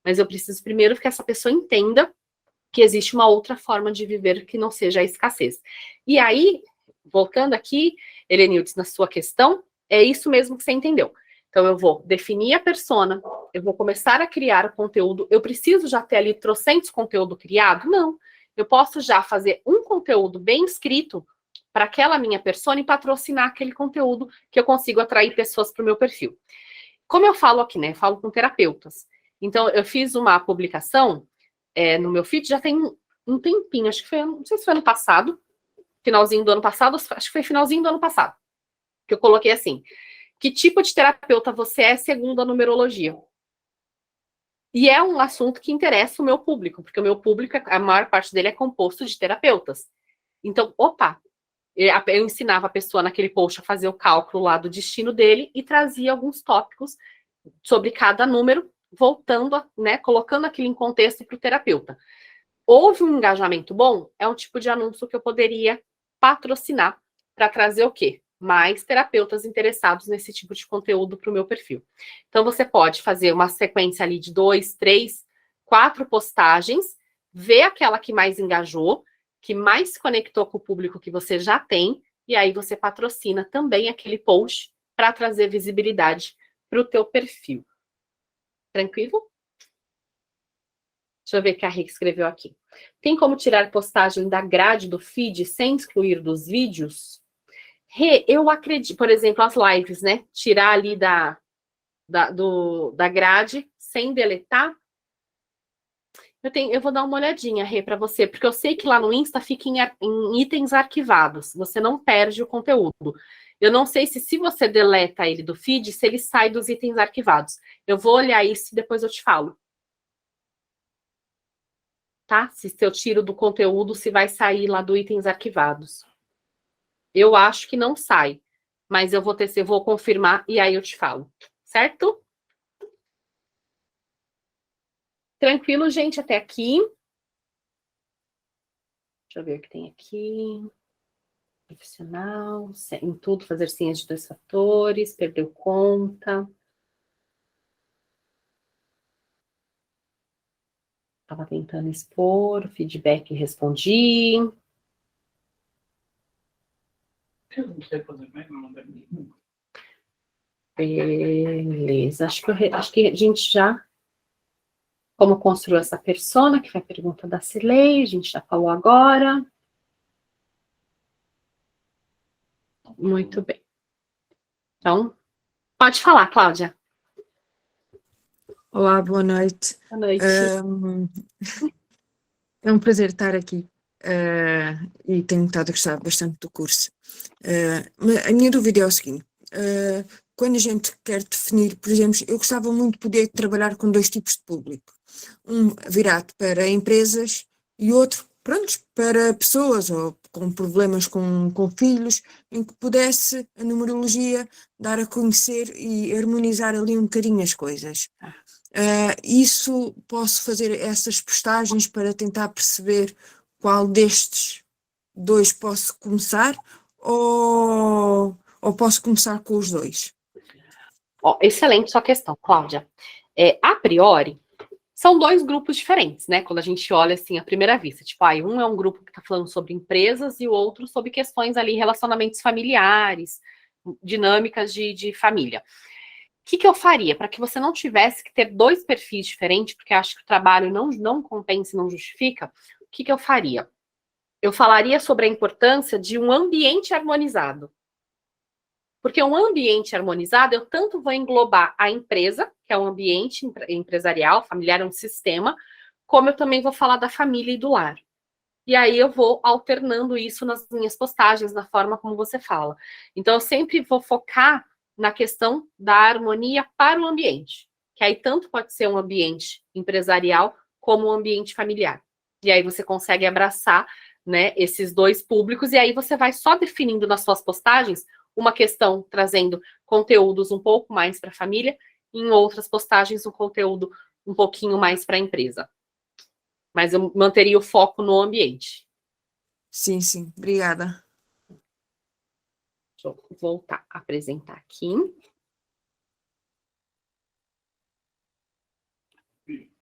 A: Mas eu preciso primeiro que essa pessoa entenda que existe uma outra forma de viver que não seja a escassez. E aí, voltando aqui, Helenildes, na sua questão, é isso mesmo que você entendeu. Então, eu vou definir a persona, eu vou começar a criar o conteúdo. Eu preciso já ter ali trocentos conteúdo criado? Não. eu posso já fazer um conteúdo bem escrito para aquela minha persona e patrocinar aquele conteúdo que eu consigo atrair pessoas para o meu perfil. Como eu falo aqui, né? Eu falo com terapeutas. Então, eu fiz uma publicação no meu feed, já tem um tempinho, acho que foi, não sei se foi ano passado, finalzinho do ano passado, acho que foi finalzinho do ano passado, que eu coloquei assim, que tipo de terapeuta você é segundo a numerologia? E é um assunto que interessa o meu público, porque o meu público, a maior parte dele é composto de terapeutas. Então, eu ensinava a pessoa naquele post a fazer o cálculo lá do destino dele e trazia alguns tópicos sobre cada número, voltando, né, colocando aquilo em contexto para o terapeuta. Houve um engajamento bom? É um tipo de anúncio que eu poderia patrocinar para trazer o quê? Mais terapeutas interessados nesse tipo de conteúdo para o meu perfil. Então, você pode fazer uma sequência ali de 2, 3, 4 postagens, ver aquela que mais engajou, que mais se conectou com o público que você já tem, e aí você patrocina também aquele post para trazer visibilidade para o teu perfil. Tranquilo? Deixa eu ver o que a Rick escreveu aqui. Tem como tirar postagem da grade do feed sem excluir dos vídeos? Eu acredito, por exemplo, as lives, né? Tirar ali da grade sem deletar. Eu vou dar uma olhadinha, Rê, para você, porque eu sei que lá no Insta fica em itens arquivados. Você não perde o conteúdo. Eu não sei se você deleta ele do feed, se ele sai dos itens arquivados. Eu vou olhar isso e depois eu te falo. Tá? Se eu tiro do conteúdo, se vai sair lá do itens arquivados. Eu acho que não sai, mas eu vou confirmar e aí eu te falo, certo? Tranquilo, gente, até aqui. Deixa eu ver o que tem aqui. Profissional, em tudo, fazer senhas de 2 fatores, perdeu conta. Estava tentando expor, feedback respondi.
E: Eu não sei fazer mesmo, não deve.
A: Beleza, acho que a gente já... Como construiu essa persona, que foi a pergunta da Cilei, a gente já falou agora. Muito bem. Então, pode falar, Cláudia.
G: Olá, boa noite.
A: Boa noite.
G: É um prazer estar aqui e tenho estado a gostar bastante do curso. Mas a minha dúvida é o seguinte: quando a gente quer definir, por exemplo, eu gostava muito de poder trabalhar com 2 tipos de público. Um virado para empresas e outro, pronto, para pessoas ou com problemas com filhos, em que pudesse a numerologia dar a conhecer e harmonizar ali um bocadinho as coisas. Isso, posso fazer essas postagens para tentar perceber qual destes 2 posso começar ou posso começar com os 2?
A: Excelente sua questão, Cláudia. A priori, são 2 grupos diferentes, né? Quando a gente olha assim à primeira vista. Tipo, um é um grupo que está falando sobre empresas e o outro sobre questões ali, relacionamentos familiares, dinâmicas de família. O que eu faria para que você não tivesse que ter 2 perfis diferentes, porque acho que o trabalho não compensa e não justifica? O que eu faria? Eu falaria sobre a importância de um ambiente harmonizado. Porque um ambiente harmonizado, eu tanto vou englobar a empresa, que é um ambiente empresarial, familiar, é um sistema, como eu também vou falar da família e do lar. E aí eu vou alternando isso nas minhas postagens, na forma como você fala. Então, eu sempre vou focar na questão da harmonia para o ambiente, que aí tanto pode ser um ambiente empresarial como um ambiente familiar. E aí você consegue abraçar, né, esses 2 públicos, e aí você vai só definindo nas suas postagens uma questão trazendo conteúdos um pouco mais para a família, e em outras postagens um conteúdo um pouquinho mais para a empresa. Mas eu manteria o foco no ambiente.
G: Sim, obrigada.
A: Deixa eu voltar a apresentar aqui.